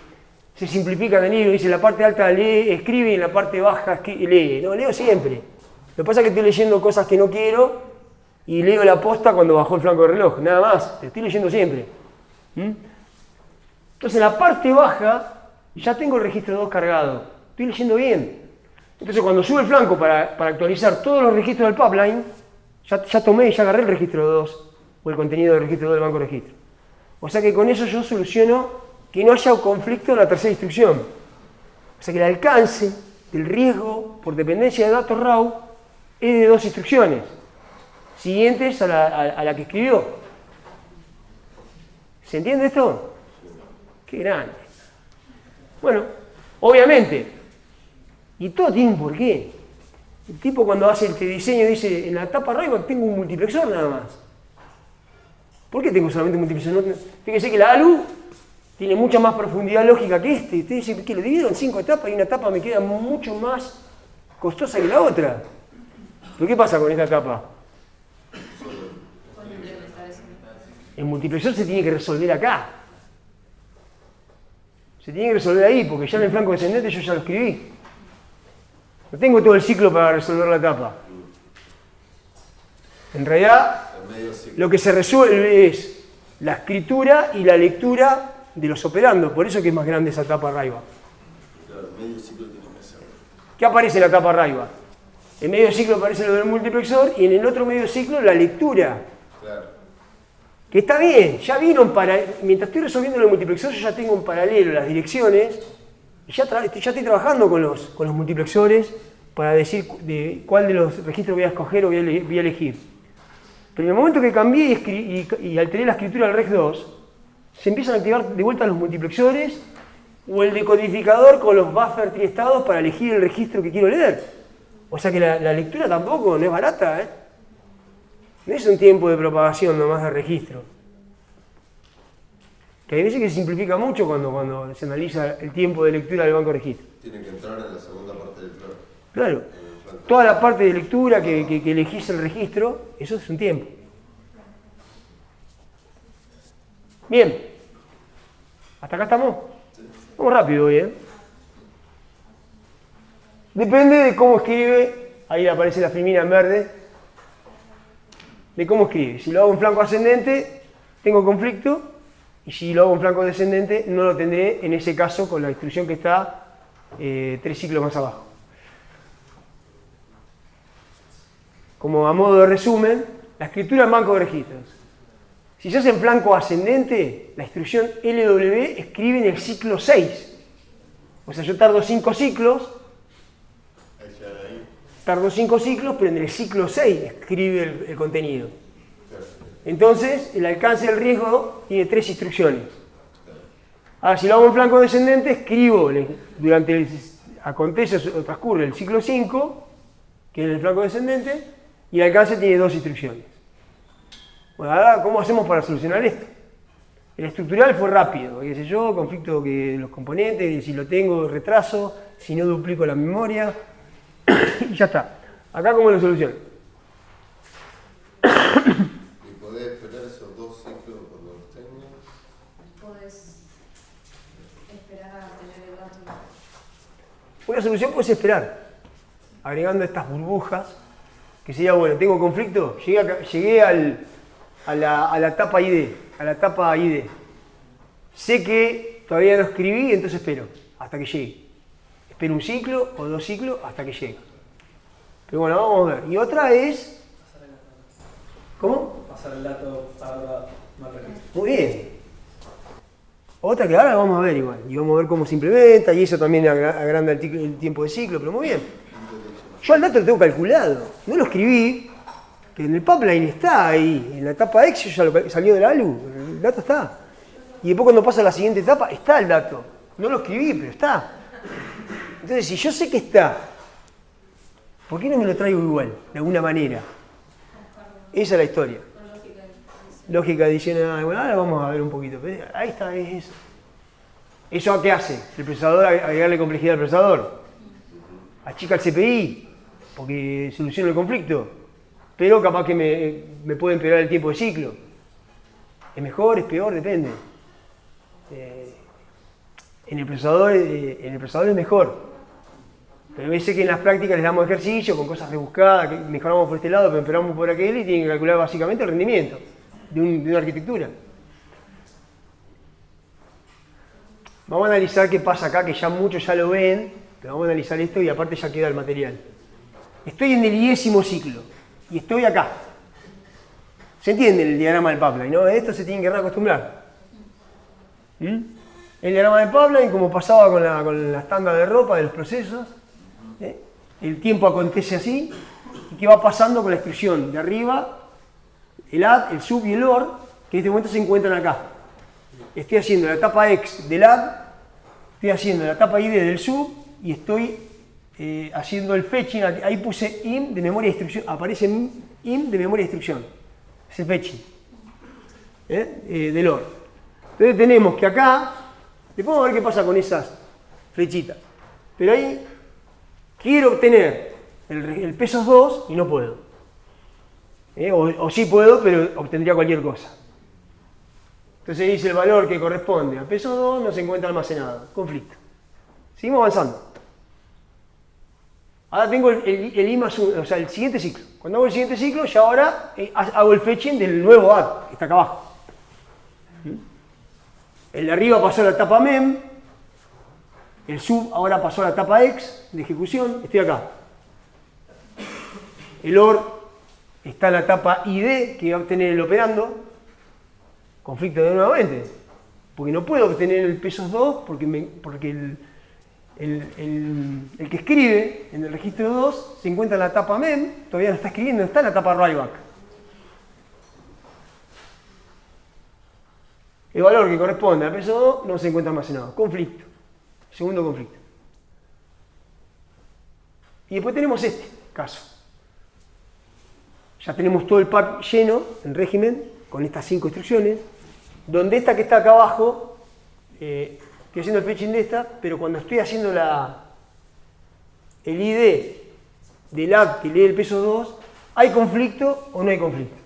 se simplifica en el libro, dice la parte alta lee, escribe y en la parte baja lee. No, leo siempre. Lo que pasa es que estoy leyendo cosas que no quiero y leo la posta cuando bajó el flanco del reloj, nada más, estoy leyendo siempre. Entonces en la parte baja ya tengo el registro 2 cargado, estoy leyendo bien. Entonces cuando sube el flanco para actualizar todos los registros del pipeline, ya tomé y ya agarré el registro 2 o el contenido del registro 2 del banco de registro. O sea que con eso yo soluciono que no haya un conflicto en la tercera instrucción. O sea que el alcance del riesgo por dependencia de datos RAW es de 2 instrucciones siguientes a la que escribió. ¿Se entiende esto? Qué grande. Bueno, obviamente, y todo tiene un porqué. El tipo cuando hace este diseño dice, en la etapa arriba tengo un multiplexor nada más. ¿Por qué tengo solamente un multiplexor? Fíjese que la ALU tiene mucha más profundidad lógica que este. Usted dice que lo divido en 5 etapas y una etapa me queda mucho más costosa que la otra. ¿Pero qué pasa con esta etapa? El multiplexor se tiene que resolver acá. Se tiene que resolver ahí, porque ya en el flanco descendente yo ya lo escribí. No tengo todo el ciclo para resolver la etapa. En realidad, lo que se resuelve es la escritura y la lectura de los operandos. Por eso que es más grande esa etapa arriba. Claro, medio ciclo tiene que ser. ¿Qué aparece en la etapa arriba? En medio ciclo aparece lo del multiplexor y en el otro medio ciclo la lectura. Claro. Que está bien, ya vino en paralelo. Mientras estoy resolviendo lo del multiplexor, yo ya tengo en paralelo las direcciones y ya estoy trabajando con los multiplexores para decir cuál de los registros voy a escoger o voy a elegir. Pero en el momento que cambié y alteré la escritura del Reg 2, se empiezan a activar de vuelta los multiplexores o el decodificador con los buffer triestados para elegir el registro que quiero leer. O sea que la lectura tampoco no es barata, ¿eh? No es un tiempo de propagación nomás de registro. Que hay veces que se simplifica mucho cuando se analiza el tiempo de lectura del banco de registro. Tiene que entrar en la segunda parte del plan. Claro. Toda la parte de lectura que elegís el registro, eso es un tiempo. Bien. ¿Hasta acá estamos? Vamos rápido hoy, ¿eh? Depende de cómo escribe, ahí aparece la filmina en verde, de cómo escribe. Si lo hago en flanco ascendente, tengo conflicto, y si lo hago en flanco descendente, no lo tendré en ese caso con la instrucción que está 3 ciclos más abajo. Como a modo de resumen, la escritura en banco de registros. Si se hace en flanco ascendente, la instrucción LW escribe en el ciclo 6. O sea, yo tardo 5 ciclos, pero en el ciclo 6 escribe el contenido. Entonces, el alcance del riesgo tiene 3 instrucciones. Ahora, si lo hago en flanco descendente, escribo acontece o transcurre el ciclo 5, que es el flanco descendente, y el alcance tiene 2 instrucciones. Bueno, ahora, ¿cómo hacemos para solucionar esto? El estructural fue rápido, qué sé yo, conflicto de los componentes, si lo tengo, retraso, si no duplico la memoria, y ya está. Acá, ¿cómo lo soluciono? ¿Y podés esperar esos 2 ciclos cuando los tengas? Podés esperar a tener el dato. Una solución puedes esperar, agregando estas burbujas, que sería, bueno, tengo conflicto, llegué a la etapa ID. Sé que todavía no escribí, entonces espero hasta que llegue. Espero un ciclo o 2 ciclos hasta que llegue. Pero bueno, vamos a ver. Y otra es... ¿Cómo? Pasar el dato para no registro. Muy bien. Otra que ahora vamos a ver igual. Y vamos a ver cómo se implementa y eso también agranda el tiempo de ciclo, pero muy bien. Yo al dato lo tengo calculado. No lo escribí, que en el pipeline está ahí. En la etapa X ya salió de la ALU. El dato está. Y después cuando pasa a la siguiente etapa, está el dato. No lo escribí, pero está. Entonces, si yo sé que está, ¿por qué no me lo traigo igual, de alguna manera? Esa es la historia. Lógica adicional. Bueno, ahora vamos a ver un poquito. Ahí está, es eso. ¿Eso a qué hace? El procesador, agregarle complejidad al procesador. Achica el CPI, porque soluciona el conflicto. Pero capaz que me puede empeorar el tiempo de ciclo. ¿Es mejor? ¿Es peor? Depende. En el procesador es mejor. Pero a veces que en las prácticas les damos ejercicio con cosas rebuscadas, que mejoramos por este lado, pero empeoramos por aquel y tienen que calcular básicamente el rendimiento de una arquitectura. Vamos a analizar qué pasa acá, que ya muchos ya lo ven, pero vamos a analizar esto y aparte ya queda el material. Estoy en el 10º ciclo y estoy acá. ¿Se entiende el diagrama del pipeline, no? Esto se tiene que reacostumbrar. El diagrama del pipeline, como pasaba con la estándar de ropa de los procesos, el tiempo acontece así, y qué va pasando con la instrucción de arriba, el add, el sub y el or, que en este momento se encuentran acá. Estoy haciendo la etapa X del add, estoy haciendo la etapa ID del sub, y estoy haciendo el fetching, ahí puse im de memoria de instrucción, aparece im de memoria de instrucción, es el fetching del or. Entonces tenemos que acá, después vamos a ver qué pasa con esas flechitas, pero ahí quiero obtener el peso 2 y no puedo. O sí puedo, pero obtendría cualquier cosa. Entonces dice el valor que corresponde a peso 2 no se encuentra almacenado. Conflicto. Seguimos avanzando. Ahora tengo el I más 1, o sea, el siguiente ciclo. Cuando hago el siguiente ciclo, ya ahora hago el fetching del nuevo add, que está acá abajo. El de arriba pasó a la etapa mem, el sub ahora pasó a la etapa X de ejecución, estoy acá. El OR está en la etapa ID que va a obtener el operando. Conflicto de nuevamente. Porque no puedo obtener el pesos 2 porque el que escribe en el registro 2 se encuentra en la etapa MEM, todavía no está escribiendo, no está en la etapa writeback. El valor que corresponde al peso 2 no se encuentra almacenado. Conflicto. Segundo conflicto. Y después tenemos este caso. Ya tenemos todo el pack lleno, en régimen, con estas 5 instrucciones, donde esta que está acá abajo, estoy haciendo el fetching de esta, pero cuando estoy haciendo el ID del add que lee el peso 2, ¿hay conflicto o no hay conflicto?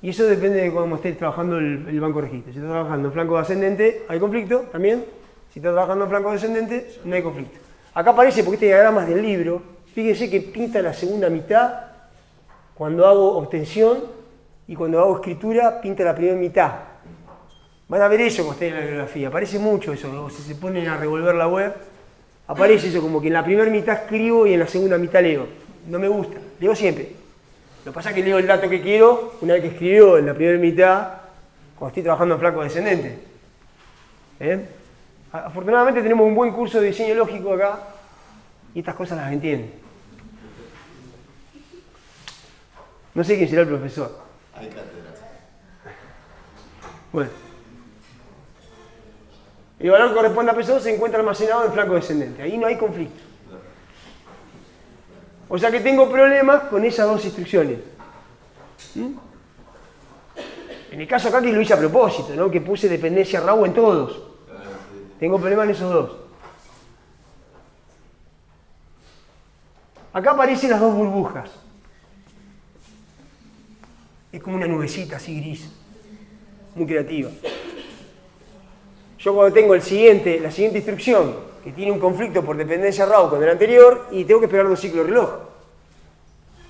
Y eso depende de cómo esté trabajando el banco de registro. Si está trabajando en flanco ascendente, hay conflicto también. Si está trabajando en flanco descendente, no hay conflicto. Acá aparece, porque este diagrama es del libro, fíjense que pinta la segunda mitad cuando hago obtención y cuando hago escritura pinta la primera mitad. Van a ver eso cuando estén en la bibliografía, aparece mucho eso, ¿no? Si se ponen a revolver la web, aparece eso como que en la primera mitad escribo y en la segunda mitad leo. No me gusta, leo siempre. Lo que pasa es que leo el dato que quiero una vez que escribió en la primera mitad cuando estoy trabajando en flanco descendente. Afortunadamente tenemos un buen curso de diseño lógico acá y estas cosas las entienden. No sé quién será el profesor. Hay cátedra. Bueno. El valor que corresponde a peso se encuentra almacenado en flanco descendente. Ahí no hay conflicto. O sea que tengo problemas con esas dos instrucciones. En el caso acá que lo hice a propósito, ¿no? Que puse dependencia raw en todos. Tengo problemas en esos dos. Acá aparecen las dos burbujas. Es como una nubecita así gris. Muy creativa. Yo cuando tengo la siguiente instrucción, que tiene un conflicto por dependencia raw con el anterior, y tengo que esperar 2 ciclos de reloj.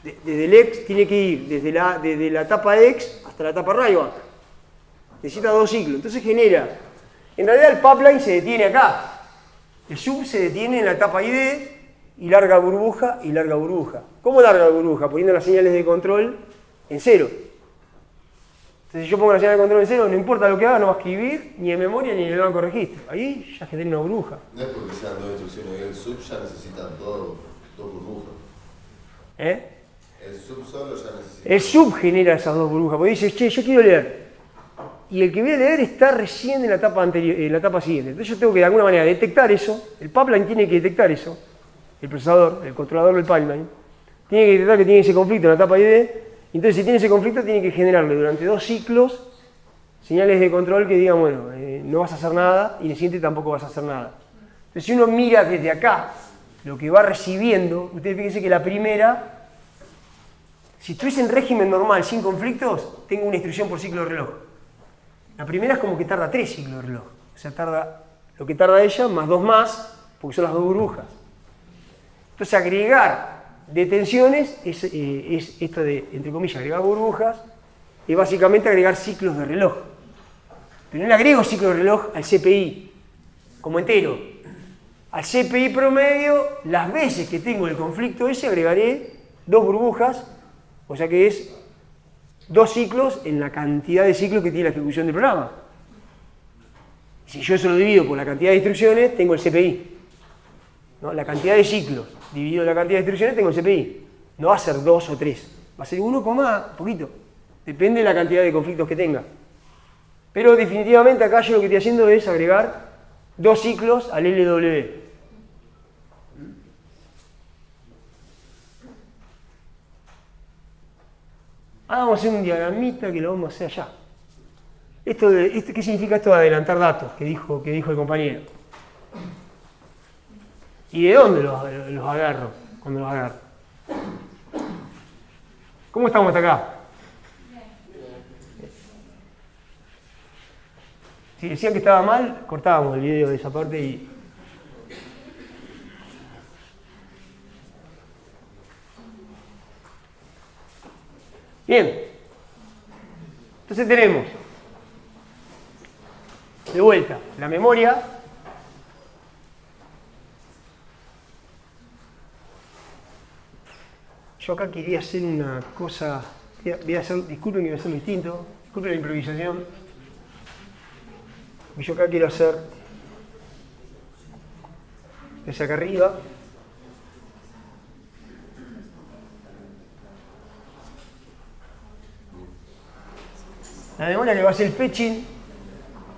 Desde el X tiene que ir desde la etapa X hasta la etapa writeback. Necesita 2 ciclos. Entonces genera. En realidad el pipeline se detiene acá. El sub se detiene en la etapa ID y larga burbuja y larga burbuja. ¿Cómo larga burbuja? Poniendo las señales de control en 0. Entonces si yo pongo la señal de control en 0, no importa lo que haga, no va a escribir ni en memoria ni en el banco de registro. Ahí ya genera una burbuja. No es porque sean 2 instrucciones, el sub ya necesita dos burbujas. El sub solo ya necesita. El sub genera esas 2 burbujas, porque dice, che, yo quiero leer. Y el que voy a leer está recién en la etapa anterior, en la etapa siguiente. Entonces yo tengo que de alguna manera detectar eso. El pipeline tiene que detectar eso. El procesador, el controlador del pipeline, tiene que detectar que tiene ese conflicto en la etapa ID. Entonces si tiene ese conflicto tiene que generarle durante 2 ciclos señales de control que digan, bueno, no vas a hacer nada y en el siguiente tampoco vas a hacer nada. Entonces si uno mira desde acá lo que va recibiendo, ustedes fíjense que la primera, si estuviese en régimen normal sin conflictos, tengo una instrucción por ciclo de reloj. La primera es como que tarda 3 ciclos de reloj. O sea, tarda lo que tarda ella más 2 más, porque son las 2 burbujas. Entonces agregar detenciones es esto de, entre comillas, agregar burbujas, es básicamente agregar ciclos de reloj. Pero no le agrego ciclos de reloj al CPI como entero. Al CPI promedio, las veces que tengo el conflicto ese, agregaré 2 burbujas, o sea que es 2 ciclos en la cantidad de ciclos que tiene la ejecución del programa. Si yo eso lo divido por la cantidad de instrucciones, tengo el CPI. ¿No? La cantidad de ciclos dividido la cantidad de instrucciones, tengo el CPI. No va a ser 2 o 3, va a ser 1, poquito. Depende de la cantidad de conflictos que tenga. Pero definitivamente acá yo lo que estoy haciendo es agregar 2 ciclos al LW. Ahora vamos a hacer un diagramita que lo vamos a hacer allá. ¿Qué significa esto de adelantar datos que dijo el compañero? ¿Y de dónde los agarro cuando los agarro? ¿Cómo estamos hasta acá? Si decían que estaba mal, cortábamos el video de esa parte y... Bien. Entonces tenemos, de vuelta, la memoria. Yo acá quería hacer una cosa, disculpen que voy a hacerlo distinto, disculpen la improvisación. Yo acá quiero hacer, desde acá arriba, la memoria que va a ser el fetching,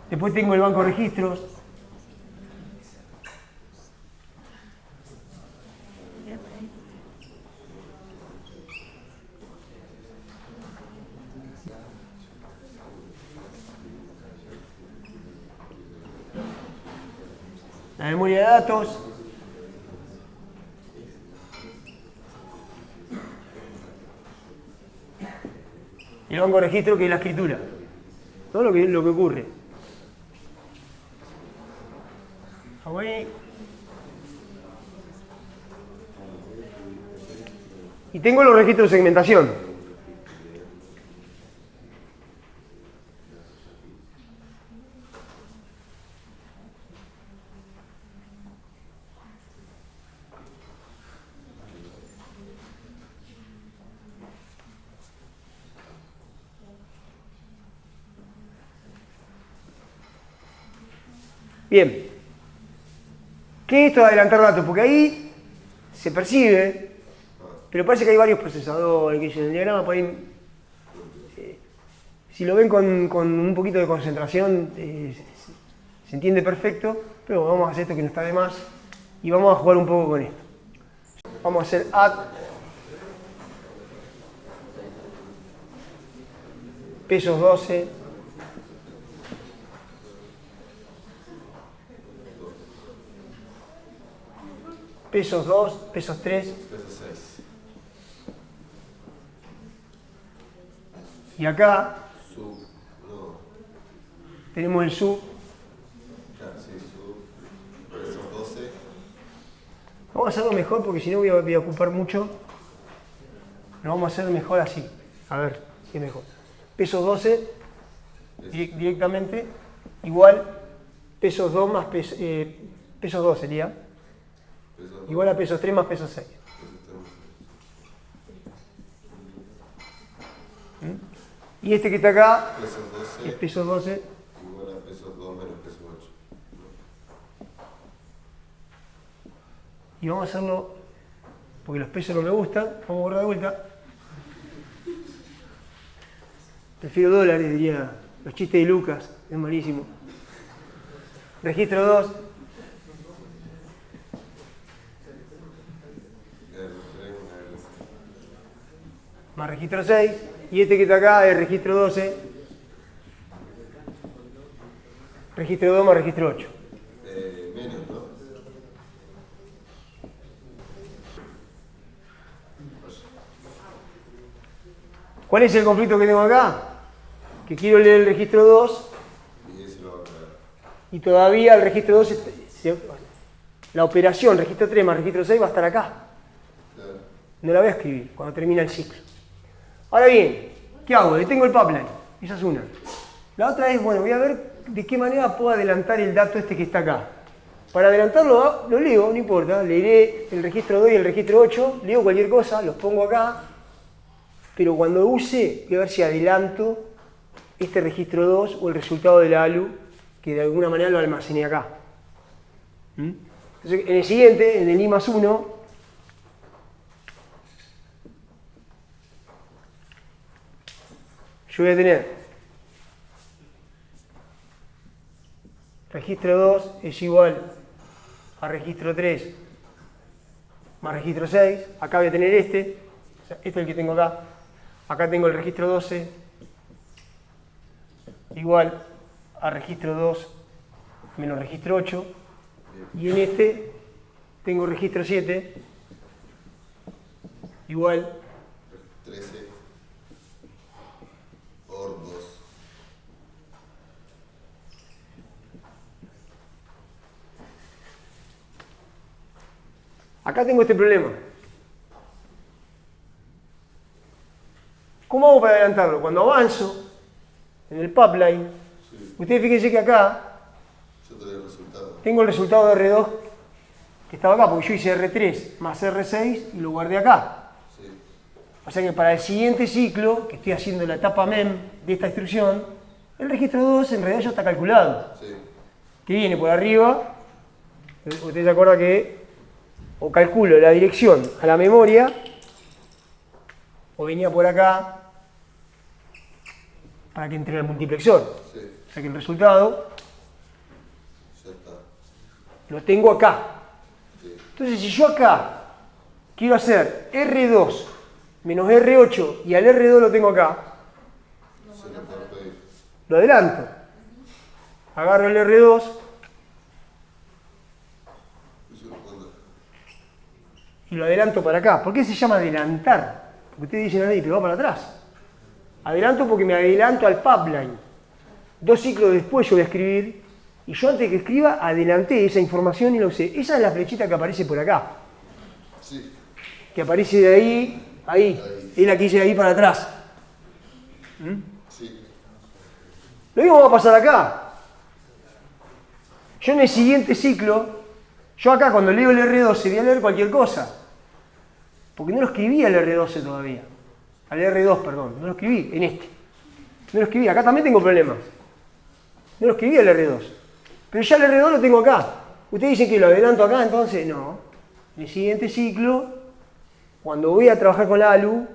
después tengo el banco de registros. La memoria de datos. Y el banco de registro, que es la escritura. Todo lo que ocurre. Ahí. Y tengo los registros de segmentación. Bien. ¿Qué es esto de adelantar datos? Porque ahí se percibe, pero parece que hay varios procesadores, que en el diagrama por ahí, si lo ven con un poquito de concentración, se entiende perfecto, pero vamos a hacer esto que no está de más y vamos a jugar un poco con esto. Vamos a hacer add pesos 12 pesos 2, pesos 3 Pesos 6. y acá Sub. No. tenemos el sub. Claro, sí, sub. Pesos 12. Vamos a hacerlo mejor porque si no voy a ocupar mucho. Lo vamos a hacer mejor así. A ver si es mejor. Pesos 12 directamente igual pesos 2 más pesos 2 sería Pesos igual a pesos 3 más pesos 6. Y este que está acá Pesos es 12. pesos 12 Igual a pesos 2 menos pesos 8. y vamos a hacerlo porque los pesos no me gustan. Vamos a borrar de vuelta. Prefiero dólares, diría. Los chistes de Lucas, es malísimo. Registro 2. Más registro 6. Y este que está acá es registro 12. Registro 2 más registro 8. Menos, ¿no? ¿Cuál es el conflicto que tengo acá? Que quiero leer el registro 2 Y ese lo va a crear. y todavía el registro 2, la operación registro 3 más registro 6 va a estar acá. Claro. No la voy a escribir cuando termina el ciclo. Ahora bien, ¿qué hago? Detengo el pipeline. Esa es una. La otra es, bueno, voy a ver de qué manera puedo adelantar el dato este que está acá. Para adelantarlo, lo leo, no importa. Leeré el registro 2 y el registro 8, leo cualquier cosa, los pongo acá. Pero cuando use, voy a ver si adelanto este registro 2 o el resultado de la ALU, que de alguna manera lo almacené acá. Entonces, en el siguiente, en el I+1, yo voy a tener registro 2 es igual a registro 3 más registro 6. Acá voy a tener este. O sea, este es el que tengo acá. Acá tengo el registro 12 igual a registro 2 menos registro 8. Y en este tengo registro 7 igual 13 por 2. Acá tengo este problema. ¿Cómo hago para adelantarlo? Cuando avanzo en el pipeline, Sí. ustedes fíjense que acá Yo te doy el resultado. tengo el resultado de R2 que estaba acá, porque yo hice R3 más R6 y lo guardé acá. Sí. O sea que para el siguiente ciclo, que estoy haciendo la etapa MEM de esta instrucción, el registro 2 en realidad ya está calculado. Sí. Que viene por arriba, usted se acuerda que o calculo la dirección a la memoria, o venía por acá para que entre al multiplexor. Sí. O sea que el resultado Ya está. lo tengo acá. Sí. Entonces, si yo acá quiero hacer R2 menos R8 y al R2 lo tengo acá, Se le puede pedir. lo adelanto. Agarro el R2 Eso lo puedo- y lo adelanto para acá. ¿Por qué se llama adelantar? Porque ustedes dicen ahí, pero va para atrás. Adelanto porque me adelanto al pipeline. 2 ciclos después yo voy a escribir, y yo antes de que escriba adelanté esa información y la usé. Esa es la flechita que aparece por acá, Sí. que aparece de ahí, ahí. Es la que hice de ahí para atrás. Sí. Lo mismo va a pasar acá. Yo en el siguiente ciclo, yo acá cuando leo el R12 voy a leer cualquier cosa. Porque no lo escribí al R12 todavía. Al R2, perdón. No lo escribí en este. No lo escribí. Acá también tengo problemas. No lo escribí al R2. Pero ya el R2 lo tengo acá. Ustedes dicen que lo adelanto acá, entonces no. En el siguiente ciclo, cuando voy a trabajar con la ALU,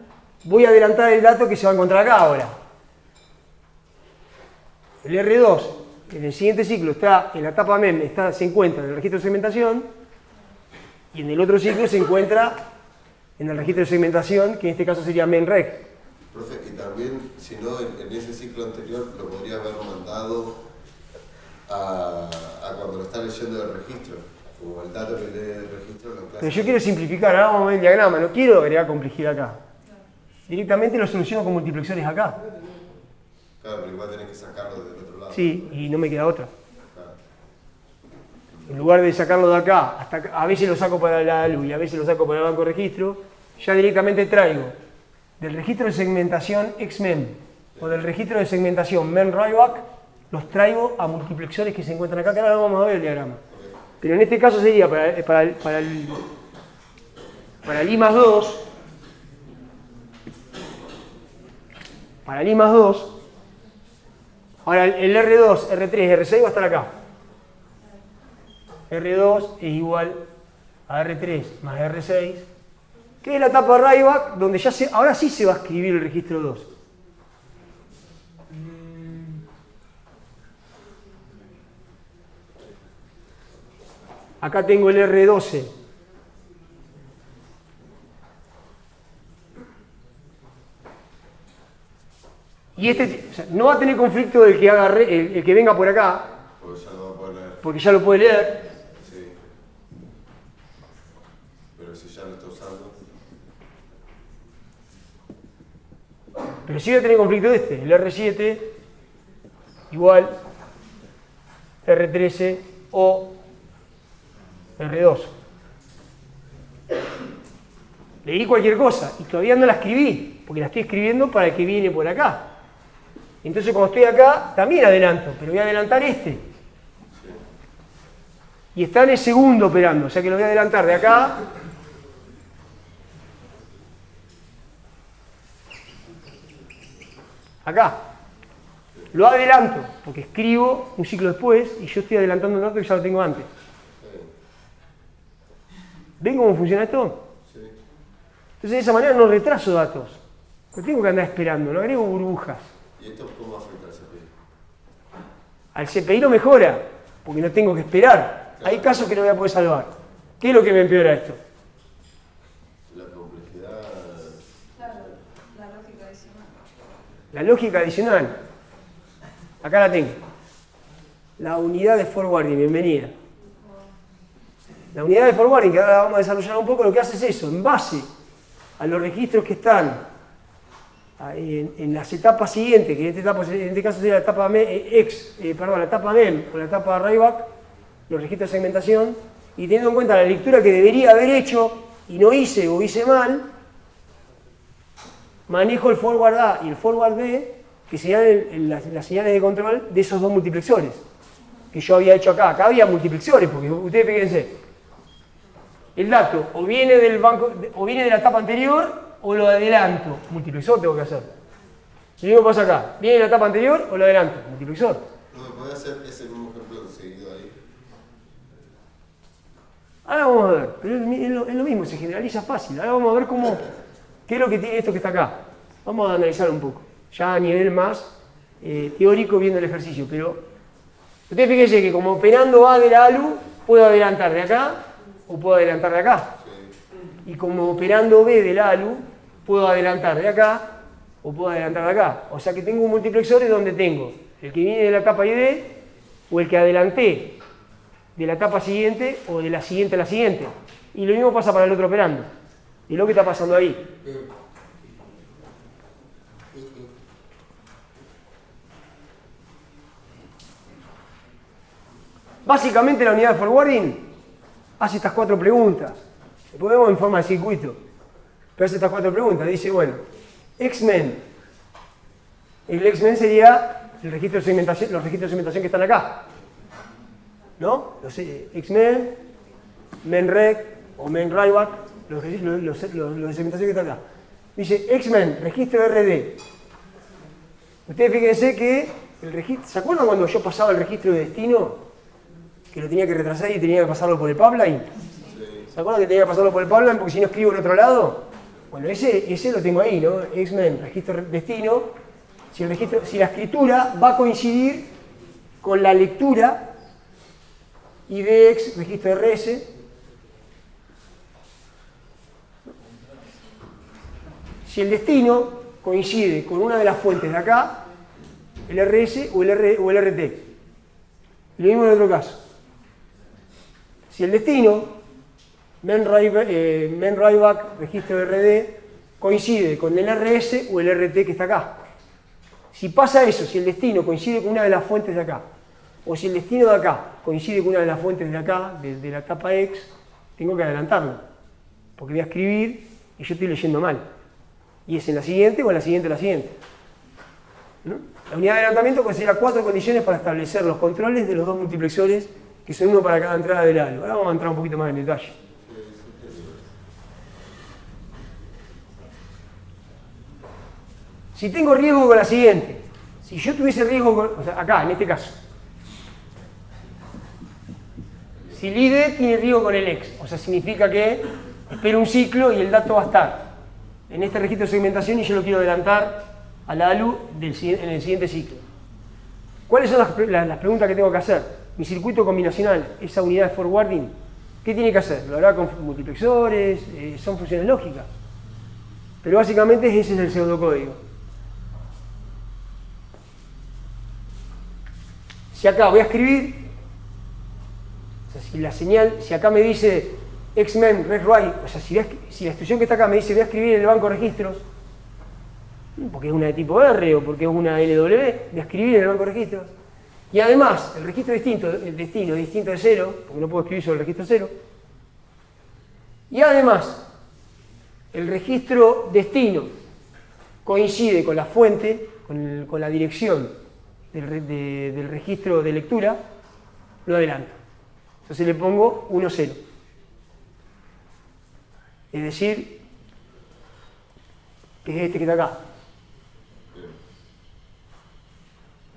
voy a adelantar el dato que se va a encontrar acá ahora. El R2, en el siguiente ciclo, está en la etapa MEM, se encuentra en el registro de segmentación, y en el otro ciclo se encuentra en el registro de segmentación, que en este caso sería MEMREG. Profe, y también, si no, en ese ciclo anterior lo podría haber mandado a cuando lo está leyendo del registro. Como el dato que lee del registro lo Pero yo quiero simplificar, ahora vamos a ver el diagrama, no quiero agregar complejidad acá. Directamente lo soluciono con multiplexores acá. Claro, pero igual tenés que sacarlo del otro lado. Sí, y no me queda otra. Claro. En lugar de sacarlo de acá, hasta acá, a veces lo saco para la ALU y a veces lo saco para el banco de registro, ya directamente traigo del registro de segmentación XMEM o del registro de segmentación MEM-RIVAC, los traigo a multiplexores que se encuentran acá, que ahora vamos a ver el diagrama. Pero en este caso sería para el I más 2, para el I más 2, ahora el R2, R3, R6 va a estar acá. R2 es igual a R3 más R6, que es la etapa RIVAC, donde ya ahora sí se va a escribir el registro 2. Acá tengo el R12. Y este, o sea, no va a tener conflicto del que haga el que venga por acá, Porque ya lo va a poder leer. porque ya lo puede leer. Sí. Pero si ya lo está usando. Pero sí va a tener conflicto este, el R7 igual R13 o R2. Leí cualquier cosa y todavía no la escribí, porque la estoy escribiendo para el que viene por acá. Entonces cuando estoy acá, también adelanto, pero voy a adelantar este. Y está en el segundo operando, o sea que lo voy a adelantar de acá acá. Lo adelanto, porque escribo un ciclo después y yo estoy adelantando un dato que ya lo tengo antes. ¿Ven cómo funciona esto? Sí. Entonces de esa manera no retraso datos. No tengo que andar esperando, no agrego burbujas. ¿Y esto cómo afecta al CPI? Al CPI lo mejora, porque no tengo que esperar. Hay casos que no voy a poder salvar. ¿Qué es lo que me empeora esto? La complejidad. Claro, la lógica adicional. La lógica adicional. Acá la tengo. La unidad de forwarding, bienvenida. La unidad de forwarding, que ahora vamos a desarrollar un poco, lo que hace es eso, en base a los registros que están en las etapas siguientes, que en este caso sería la etapa la etapa MEM o la etapa RIVAC, los registros de segmentación, y teniendo en cuenta la lectura que debería haber hecho y no hice o hice mal, manejo el forward A y el forward B, que serían las señales de control de esos dos multiplexores que yo había hecho acá. Acá había multiplexores, porque ustedes fíjense, el dato o viene del banco, o viene de la etapa anterior o lo adelanto? Multiplexor tengo que hacer. Lo mismo pasa acá. ¿Viene la etapa anterior o lo adelanto? Multiplexor. No, ¿me puede hacer ese mismo ejemplo seguido ahí? Ahora vamos a ver, pero es lo mismo, se generaliza fácil. Ahora vamos a ver qué es lo que tiene esto que está acá. Vamos a analizar un poco, ya a nivel más teórico viendo el ejercicio. Pero ustedes fíjense que como operando A de la ALU, puedo adelantar de acá o puedo adelantar de acá. Sí. Y como operando B de la ALU, puedo adelantar de acá o puedo adelantar de acá. O sea que tengo un multiplexor en donde tengo el que viene de la etapa ID o el que adelanté de la etapa siguiente o de la siguiente a la siguiente. Y lo mismo pasa para el otro operando. Y lo que está pasando ahí. Básicamente la unidad de forwarding hace estas 4 preguntas. Después vemos en forma de circuito. Pero hace estas 4 preguntas. Dice, bueno, X-Men. El X-Men sería el registro de segmentación, los registros de segmentación que están acá. ¿No? Los X-Men, MenRec o MenRayback, los de segmentación que están acá. Dice X-Men, registro RD. Ustedes fíjense que el registro. ¿Se acuerdan cuando yo pasaba el registro de destino? Que lo tenía que retrasar y tenía que pasarlo por el pipeline. Sí. ¿Se acuerdan que tenía que pasarlo por el pipeline porque si no escribo en otro lado? Bueno, ese lo tengo ahí, ¿no? X-Men, registro destino. Si la escritura va a coincidir con la lectura IDX, registro RS. Si el destino coincide con una de las fuentes de acá, el RS o el RT. Y lo mismo en el otro caso. Si el destino, MenRayback, registro RD, coincide con el RS o el RT que está acá. Si pasa eso, si el destino coincide con una de las fuentes de acá, o si el destino de acá coincide con una de las fuentes de acá, de la etapa X, tengo que adelantarlo. Porque voy a escribir y yo estoy leyendo mal. Y es en la siguiente o en la siguiente a la siguiente. ¿No? La unidad de adelantamiento considera 4 condiciones para establecer los controles de los 2 multiplexores, que son uno para cada entrada del ALU. Ahora vamos a entrar un poquito más en detalle. Si tengo riesgo con la siguiente, si yo tuviese riesgo con, o sea, acá, en este caso, si el ID tiene riesgo con el X, o sea, significa que espero un ciclo y el dato va a estar en este registro de segmentación y yo lo quiero adelantar a la ALU en el siguiente ciclo. ¿Cuáles son las preguntas que tengo que hacer? Mi circuito combinacional, esa unidad de forwarding, ¿qué tiene que hacer? ¿Lo hará con multiplexores? ¿Son funciones lógicas? Pero básicamente ese es el pseudocódigo. Si acá voy a escribir, o sea, si la señal, si acá me dice X-Men, Red Write, o sea, si la instrucción que está acá me dice voy a escribir en el banco de registros, porque es una de tipo R o porque es una LW, voy a escribir en el banco de registros. Y además, el registro destino es distinto de 0, porque no puedo escribir sobre el registro 0. Y además, el registro destino coincide con la fuente, con la dirección del registro de lectura, lo adelanto. Entonces le pongo 1, 0. Es decir, que es este que está acá.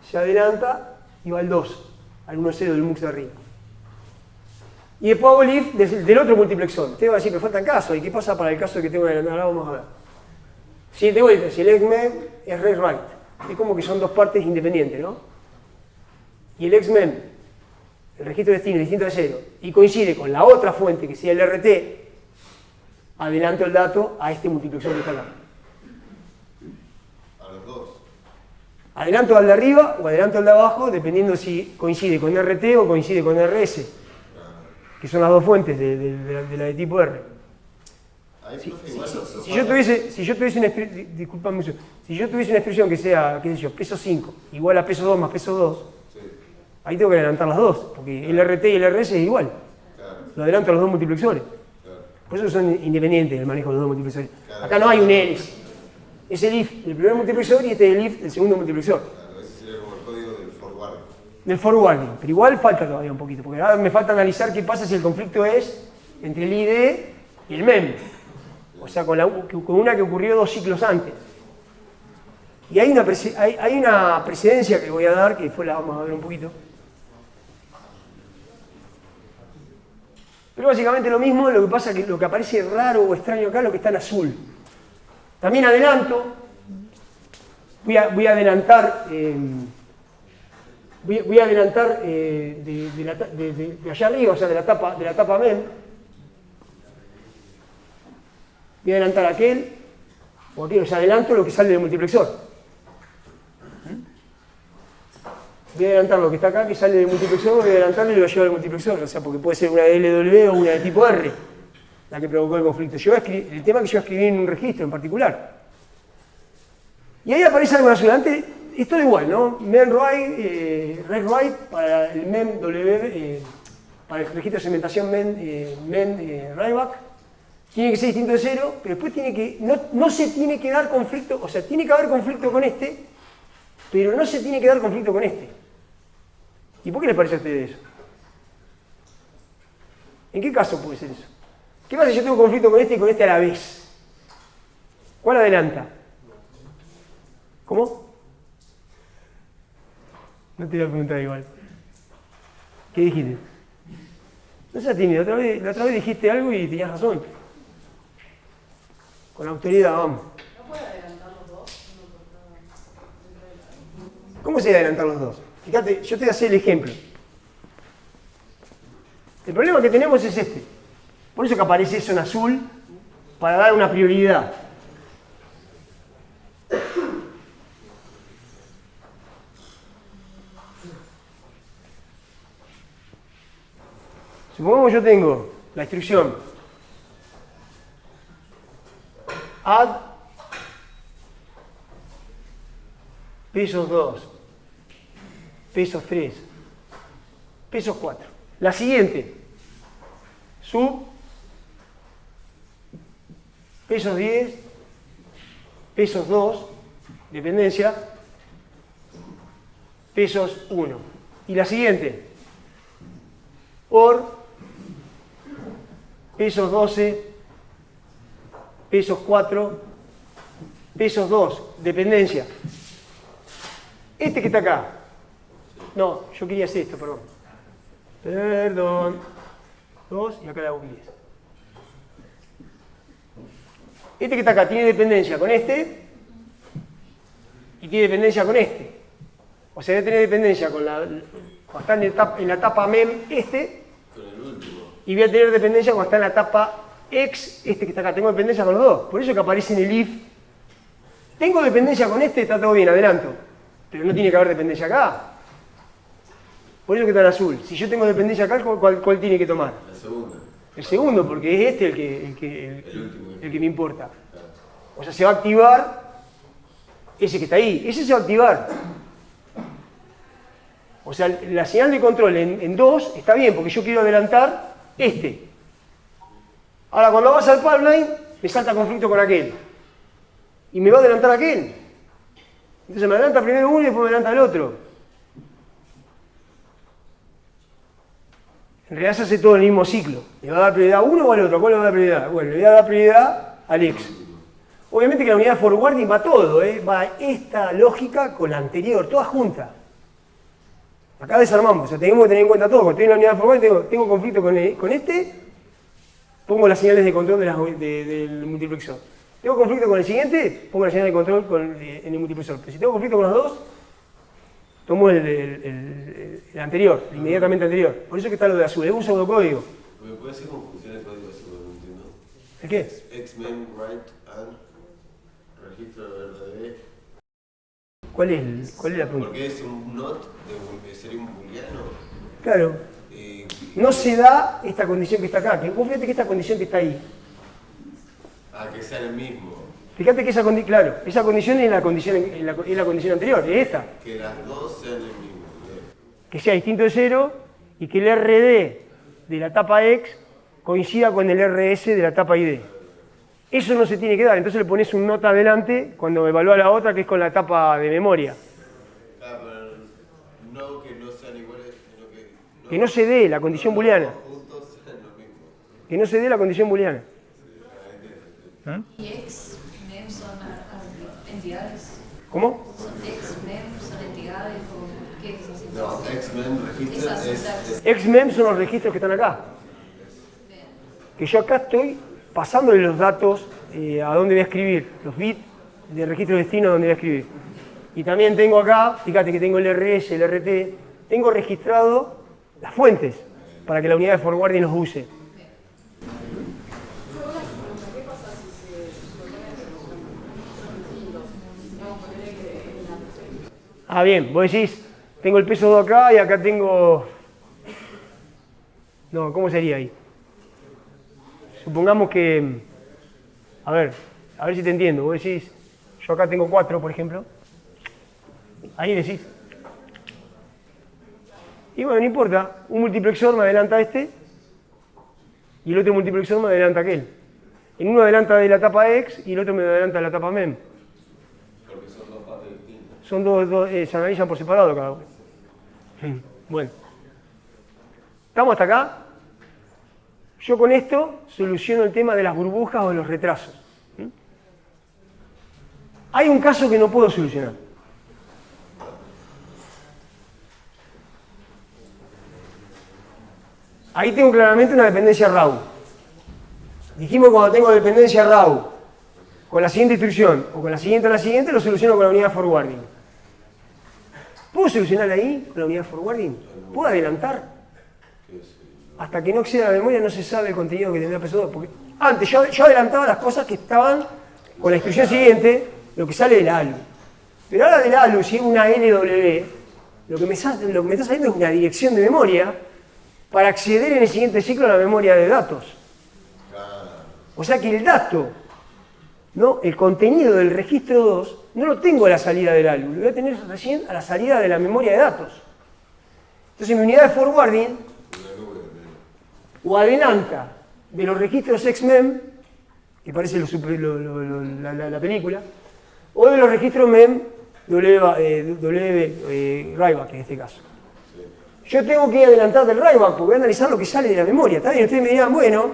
Se adelanta y va al 2, al 1, 0 del MUX de arriba. Y después hago el if del otro multiplexor. Usted va a decir, me faltan casos. ¿Y qué pasa para el caso de que tengo que adelantar? Ahora vamos a ver. Siguiente vuelta, si el X-Men es Red Write. Es como que son 2 partes independientes, ¿no? Y el X-Men, el registro de destino es distinto de 0, y coincide con la otra fuente, que sea el RT, adelanto el dato a este multiplexor que está acá. A los 2. Adelanto al de arriba o adelanto al de abajo, dependiendo si coincide con RT o coincide con RS, que son las 2 fuentes de la de tipo R. Ahí, Si igual yo tuviese una instrucción que sea, qué sé yo, peso 5 igual a peso 2 más peso 2, sí, ahí tengo que adelantar las 2, porque el RT y el RS es igual. claro, Lo adelanto a los 2 multiplexores. claro. Por eso son independientes el manejo de los 2 multiplexores. Claro. Acá no hay un hélice. Es el if del primer multiplexor y este es el if del segundo multiplexor. Claro, ese sería como el código del forward. Del forwarding. Pero igual falta todavía un poquito, porque ahora me falta analizar qué pasa si el conflicto es entre el ID y el MEM. O sea, con una que ocurrió 2 ciclos antes. Y hay una precedencia que voy a dar, que después la vamos a ver un poquito. Pero básicamente lo mismo, lo que pasa es que lo que aparece raro o extraño acá es lo que está en azul. También adelanto, voy a adelantar, de allá arriba, o sea, de la tapa MEM. Voy a adelantar aquel, o sea, adelanto lo que sale del multiplexor. Voy a adelantar lo que está acá, que sale del multiplexor, voy a adelantarlo y lo llevo al multiplexor, o sea, porque puede ser una de LW o una de tipo R, la que provocó el conflicto. El tema que yo escribí en un registro en particular. Y ahí aparece algo azul. Antes, esto es igual, ¿no? Read write para el mem w, para el registro de segmentación write back, tiene que ser distinto de 0, pero después no se tiene que dar conflicto, o sea, tiene que haber conflicto con este, pero no se tiene que dar conflicto con este. ¿Y por qué les parece a ustedes eso? ¿En qué caso puede ser eso? ¿Qué pasa si yo tengo conflicto con este y con este a la vez? ¿Cuál adelanta? ¿Cómo? No te voy a preguntar igual. ¿Qué dijiste? No seas tímido, la otra vez dijiste algo y tenías razón. Con autoridad, vamos. ¿No puede adelantar los dos? ¿Cómo se debe adelantar los dos? Fíjate, yo te voy a hacer el ejemplo. El problema que tenemos es este. Por eso que aparece eso en azul, para dar una prioridad. Supongamos que yo tengo la instrucción add pesos 2, pesos 3, pesos 4. La siguiente, sub pesos 10, pesos 2, dependencia, pesos 1. Y la siguiente, or pesos 12, pesos 4, pesos 2, dependencia. Este que está acá. No, yo quería hacer esto, perdón. Perdón. 2 y acá le hago 10. Este que está acá tiene dependencia con este y tiene dependencia con este. O sea, debe tener dependencia con cuando está en la etapa MEM este. Con el último. Y voy a tener dependencia cuando está en la etapa X, este que está acá. Tengo dependencia con los dos. Por eso que aparece en el if. Tengo dependencia con este, está todo bien, adelanto. Pero no tiene que haber dependencia acá. Por eso que está en azul. Si yo tengo dependencia acá, ¿cuál tiene que tomar? La segunda. El segundo, porque es este El último. el que me importa. O sea, se va a activar ese que está ahí. Ese se va a activar. O sea, la señal de control en 2 está bien, porque yo quiero adelantar este. Ahora, cuando vas al pipeline, me salta conflicto con aquel. Y me va a adelantar aquel. Entonces me adelanta primero uno y después me adelanta el otro. En realidad se hace todo en el mismo ciclo. ¿Le va a dar prioridad a uno o al otro? ¿Cuál le va a dar prioridad? Bueno, le voy a dar prioridad al X. Obviamente que la unidad de forwarding va todo, va esta lógica con la anterior, todas juntas. Acá desarmamos, o sea, tenemos que tener en cuenta todo. Cuando estoy en la unidad de forwarding, tengo conflicto con este, pongo las señales de control del multiplexor. Tengo conflicto con el siguiente, pongo la señal de control en el multiplexor. Pero si tengo conflicto con los dos, tomo el anterior, el inmediatamente anterior. Por eso que está lo de azul, es un pseudocódigo. ¿Me puede decir cómo funciona el código azul? No entiendo. ¿El qué? X-Men write and registro RD. ¿Cuál es la pregunta? Porque es un not, sería un booleano. Claro, no se da esta condición que está acá. Vos fíjate que esta condición que está ahí. Que sea el mismo. Fíjate que esa condición es la condición anterior, es esta. Que las dos sean el mismo. Que sea distinto de 0 y que el RD de la etapa X coincida con el RS de la etapa ID. Eso no se tiene que dar, entonces le pones un nota adelante cuando evalúa la otra, que es con la etapa de memoria. Claro, pero no que no sean iguales, sino que Que no se dé la condición booleana. juntos sean lo mismo. Que no se dé la condición booleana. ¿Y ex-mem son entidades? ¿Cómo? ¿Son ex-mem? ¿Son entidades? ¿O qué es así? No, X-Men registra es Ex-mem son los registros que están acá. Que yo acá estoy pasándole los datos a dónde voy a escribir, los bits del registro de destino donde voy a escribir. Y también tengo acá, fíjate que tengo el RS, el RT, tengo registrado las fuentes para que la unidad de forwarding los use. ¿Qué pasa si se superponen los distintos? Digamos, ponerle que Ah, bien, vos decís, tengo el peso 2 acá y acá tengo... No, ¿cómo sería ahí? Supongamos que... A ver si te entiendo. Vos decís, yo acá tengo 4, por ejemplo. Ahí decís. Y bueno, no importa, un multiplexor me adelanta este y el otro multiplexor me adelanta aquel. En uno adelanta de la etapa X y el otro me adelanta de la etapa MEM. porque son dos partes distintas. Son dos, se analizan por separado cada uno. Bueno. ¿Estamos hasta acá? Yo con esto soluciono el tema de las burbujas o de los retrasos. Hay un caso que no puedo solucionar. Ahí tengo claramente una dependencia RAW. Dijimos que cuando tengo dependencia RAW con la siguiente instrucción o con la siguiente, lo soluciono con la unidad forwarding. ¿Puedo solucionar ahí con la unidad forwarding? ¿Puedo adelantar? Hasta que no acceda a la memoria no se sabe el contenido que tendrá PS2. Porque antes yo adelantaba las cosas que estaban con la instrucción siguiente, lo que sale del ALU. Pero ahora del ALU, si es una LW, lo que me está saliendo es una dirección de memoria para acceder en el siguiente ciclo a la memoria de datos. O sea que el dato, ¿no? El contenido del registro 2, no lo tengo a la salida del ALU, lo voy a tener recién a la salida de la memoria de datos. Entonces mi unidad de forwarding o adelanta de los registros XMEM, que parece la película, o de los registros MEM writeback en este caso. Yo tengo que adelantar del writeback porque voy a analizar lo que sale de la memoria. ¿Está bien? Ustedes me dirán, bueno,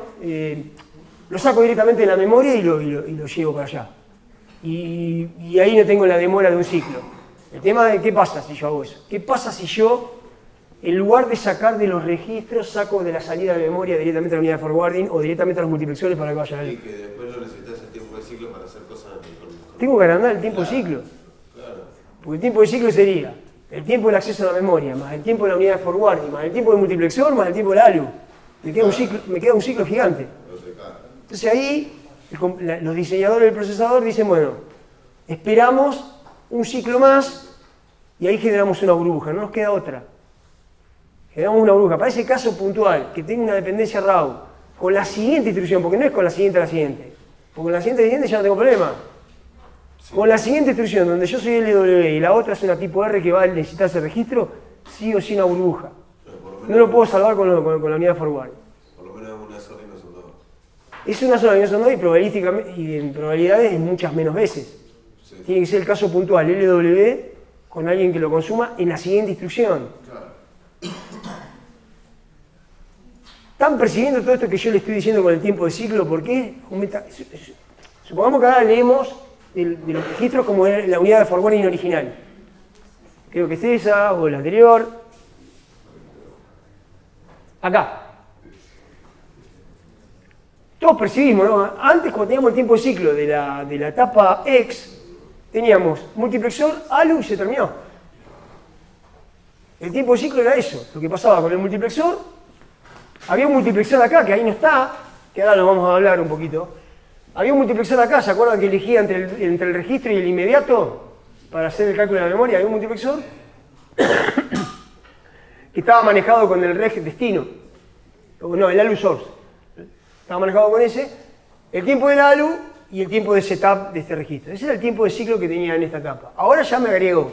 lo saco directamente de la memoria y lo llevo para allá. Y ahí no tengo la demora de un ciclo. El tema de qué pasa si yo hago eso. ¿Qué pasa si yo, en lugar de sacar de los registros, saco de la salida de memoria directamente a la unidad de forwarding o directamente a los multiplexores para que vaya a Y él? que después no necesitas el tiempo de ciclo para hacer cosas con... Tengo que agrandar el tiempo de ciclo. Claro. Porque el tiempo de ciclo sería el tiempo del acceso a la memoria, más el tiempo de la unidad de forwarding, más el tiempo del multiplexor, más el tiempo del ALU. Me queda un ciclo gigante. Entonces ahí los diseñadores del procesador dicen, bueno, esperamos un ciclo más y ahí generamos una burbuja, no nos queda otra. Generamos una burbuja. Para ese caso puntual, que tenga una dependencia RAW, con la siguiente instrucción, porque no es con la siguiente a la siguiente, porque con la siguiente ya no tengo problema. Con la siguiente instrucción, donde yo soy LW y la otra es una tipo R que va a necesitar ese registro, sí o sí una burbuja. No lo puedo salvar con la unidad de forward. Por lo menos una sola y no son dos. Es una sola y no son dos y probabilísticamente, y en probabilidades es muchas menos veces. Sí. Tiene que ser el caso puntual, LW, con alguien que lo consuma en la siguiente instrucción. Claro. ¿Están percibiendo todo esto que yo le estoy diciendo con el tiempo de ciclo? ¿Por qué? Supongamos que ahora leemos de los registros como la unidad de forwarding original. Creo que es esa o la anterior. Acá. Todos percibimos, ¿no? Antes, cuando teníamos el tiempo de ciclo de la etapa X, teníamos multiplexor, ALU y se terminó. El tiempo de ciclo era eso. Lo que pasaba con el multiplexor, había un multiplexor acá que ahí no está, que ahora lo vamos a hablar un poquito. Había un multiplexor acá, ¿se acuerdan que elegía entre el registro y el inmediato para hacer el cálculo de la memoria? Había un multiplexor que estaba manejado con el reg destino, no, el ALU source. Estaba manejado con ese, el tiempo del ALU y el tiempo de setup de este registro. Ese era el tiempo de ciclo que tenía en esta etapa. Ahora ya me agrego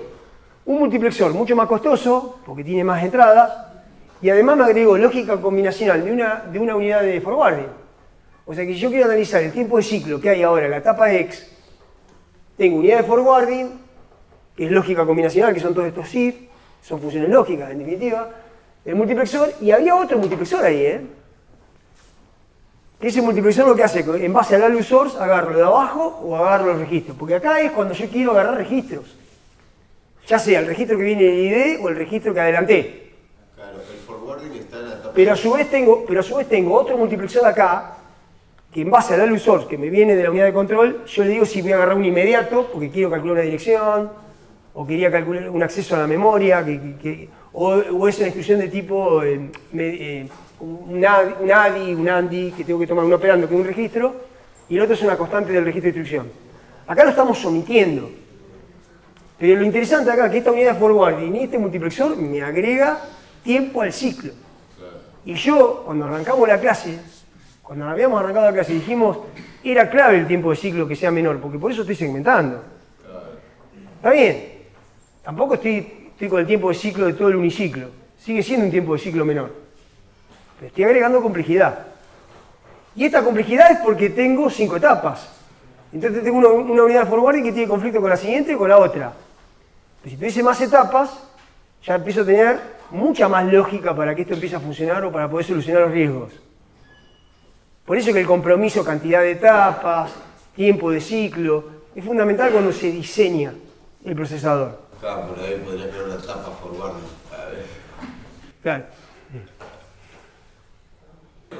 un multiplexor mucho más costoso, porque tiene más entradas, y además me agrego lógica combinacional de una unidad de forwarding. O sea que si yo quiero analizar el tiempo de ciclo que hay ahora en la etapa X, tengo unidad de forwarding, que es lógica combinacional, que son todos estos if, son funciones lógicas en definitiva, el multiplexor, y había otro multiplexor ahí, Ese multiplexor lo que hace, en base al ALU source, agarro lo de abajo o agarro los registros. Porque acá es cuando yo quiero agarrar registros. Ya sea el registro que viene en ID o el registro que adelanté. Claro, el forwarding está en la etapa. Pero a su vez tengo otro multiplexor acá, que en base al ALU source que me viene de la unidad de control, yo le digo si voy a agarrar un inmediato, porque quiero calcular una dirección, o quería calcular un acceso a la memoria, o es una instrucción de tipo un ADI, un ANDI, que tengo que tomar un operando que es un registro, y el otro es una constante del registro de instrucción. Acá lo estamos omitiendo. Pero lo interesante acá es que esta unidad de forwarding y este multiplexor me agrega tiempo al ciclo. Y yo, cuando arrancamos la clase, cuando habíamos arrancado la clase, dijimos, era clave el tiempo de ciclo que sea menor, porque por eso estoy segmentando. Está bien, tampoco estoy con el tiempo de ciclo de todo el uniciclo. Sigue siendo un tiempo de ciclo menor. Pero estoy agregando complejidad. Y esta complejidad es porque tengo 5 etapas. Entonces tengo una unidad de forwarding que tiene conflicto con la siguiente y con la otra. Pero si tuviese más etapas, ya empiezo a tener mucha más lógica para que esto empiece a funcionar o para poder solucionar los riesgos. Por eso que el compromiso, cantidad de etapas, tiempo de ciclo, es fundamental cuando se diseña el procesador. Claro, por ahí podría crear una etapa forwarding. A ver. Claro.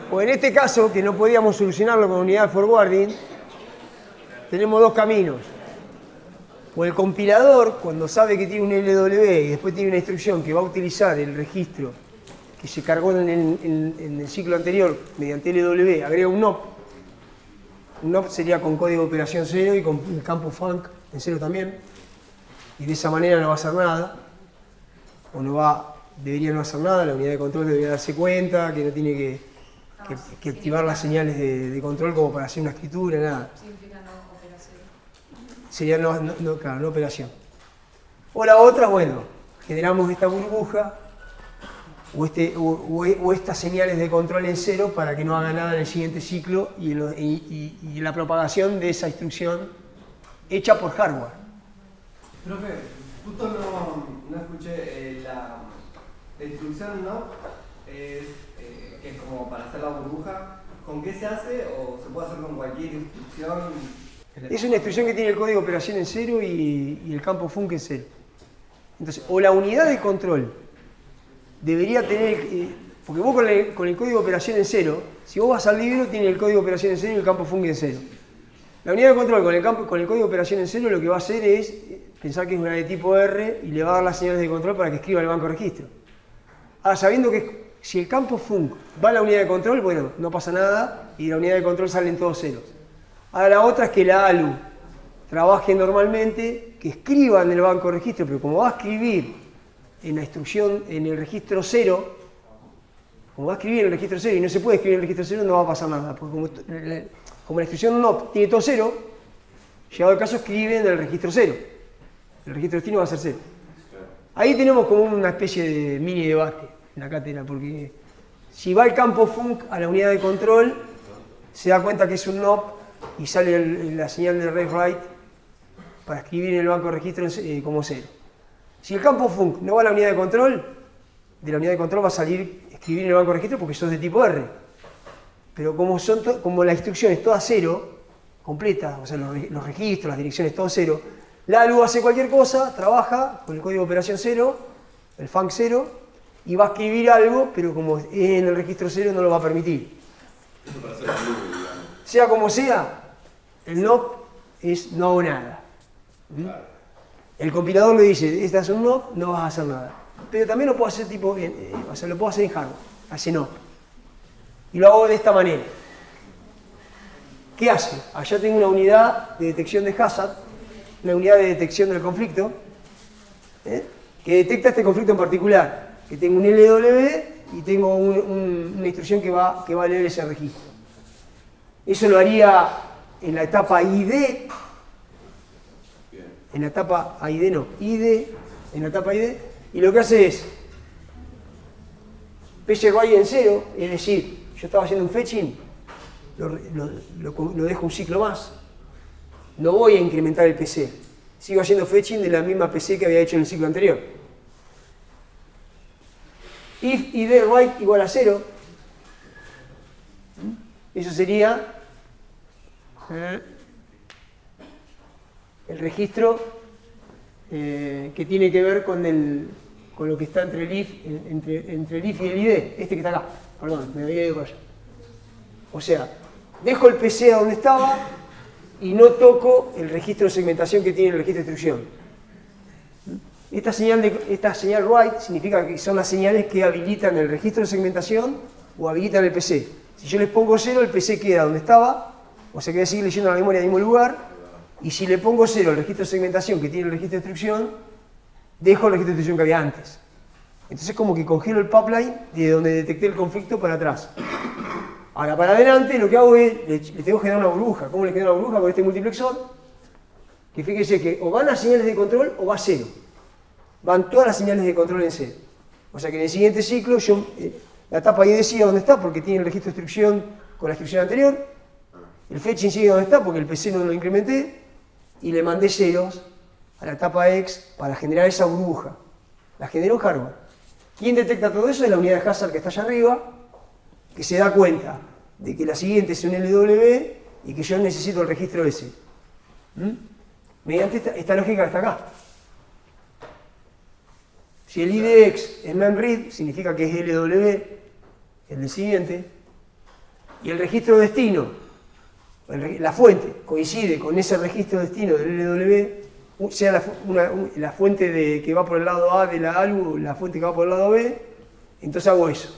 O en este caso, que no podíamos solucionarlo con unidad de forwarding, tenemos 2 caminos. O el compilador, cuando sabe que tiene un LW y después tiene una instrucción que va a utilizar el registro que se cargó en el ciclo anterior mediante LW, agrega un NOP. Un NOP sería con código de operación 0 y con el campo func en 0 también. Y de esa manera no va a hacer nada. O debería no hacer nada, la unidad de control debería darse cuenta que no tiene que activar las señales de control como para hacer una escritura, nada. Significa no operación. Sería claro, no operación. O la otra, bueno, generamos esta burbuja o estas señales de control en 0 para que no haga nada en el siguiente ciclo y la propagación de esa instrucción hecha por hardware. Profe, justo no escuché la instrucción, ¿no? Que es como para hacer la burbuja. ¿Con qué se hace o se puede hacer con cualquier instrucción? Es una instrucción que tiene el código de operación en 0 y el campo func en 0. Entonces, o la unidad de control debería tener, porque vos con el código de operación en 0, si vos vas al libro, tiene el código de operación en 0 y el campo func en 0. La unidad de control con el código de operación en 0 lo que va a hacer es pensar que es una de tipo R y le va a dar las señales de control para que escriba el banco de registro. Ahora, sabiendo que si el campo func va a la unidad de control, bueno, no pasa nada y de la unidad de control salen todos ceros. Ahora la otra es que la ALU trabaje normalmente, que escriba en el banco de registro, pero como va a escribir en la instrucción, en el registro 0, como va a escribir en el registro 0 y no se puede escribir en el registro 0, no va a pasar nada, porque como la instrucción no tiene todo 0, llegado el caso escribe en el registro 0. El registro destino va a ser 0. Ahí tenemos como una especie de mini debate en la cátedra, porque si va el campo func a la unidad de control, se da cuenta que es un NOP y sale la señal de read-write para escribir en el banco de registro como 0. Si el campo func no va a la unidad de la unidad de control va a salir escribir en el banco de registro porque sos de tipo R. Pero como la instrucción es toda 0, completa, o sea, los registros, las direcciones, todo 0, la ALU hace cualquier cosa, trabaja con el código de operación 0, el func 0, y va a escribir algo, pero como es en el registro 0 no lo va a permitir. Eso para hacer el número, digamos. Sea como sea, el NOP es no hago nada. Claro. El compilador le dice, esta es un NOP, no vas a hacer nada. Pero también lo puedo hacer lo puedo hacer en hardware, hace NOP. Y lo hago de esta manera. ¿Qué hace? Allá tengo una unidad de detección de hazard, una unidad de detección del conflicto, que detecta este conflicto en particular. Que tengo un LW y tengo una instrucción que va a leer ese registro. Eso lo haría en la etapa ID. En la etapa ID no, ID, en la etapa ID. Y lo que hace es PSY en 0, es decir, yo estaba haciendo un fetching, lo dejo un ciclo más. No voy a incrementar el PC. Sigo haciendo fetching de la misma PC que había hecho en el ciclo anterior. If ID write igual a 0. Eso sería el registro que tiene que ver con lo que está entre el if y el id, este que está acá. Perdón, me había ido para allá. O sea, dejo el PC a donde estaba y no toco el registro de segmentación que tiene el registro de instrucción. Esta señal write significa que son las señales que habilitan el registro de segmentación o habilitan el PC. Si yo les pongo 0, el PC queda donde estaba, o sea que voy a seguir leyendo la memoria en el mismo lugar, y si le pongo 0 el registro de segmentación que tiene el registro de instrucción, dejo el registro de instrucción que había antes. Entonces como que congelo el pipeline de donde detecté el conflicto para atrás. Ahora para adelante lo que hago es, le tengo que generar una burbuja. ¿Cómo le genero una burbuja? Con este multiplexor, que fíjese que o van las señales de control o va 0. Van todas las señales de control en 0. O sea que en el siguiente ciclo yo, la etapa ahí decía dónde está porque tiene el registro de instrucción con la instrucción anterior. El fetching sigue donde está porque el PC no lo incrementé. Y le mandé ceros a la etapa X para generar esa burbuja. La generó hardware. ¿Quién detecta todo eso? Es la unidad de Hazard que está allá arriba, que se da cuenta de que la siguiente es un LW y que yo necesito el registro ese. Mediante esta lógica que está acá. Si el IDX es memread, significa que es LW, el del siguiente, y el registro destino, la fuente, coincide con ese registro destino del LW, sea la fuente que va por el lado A de la ALU, la fuente que va por el lado B, entonces hago eso.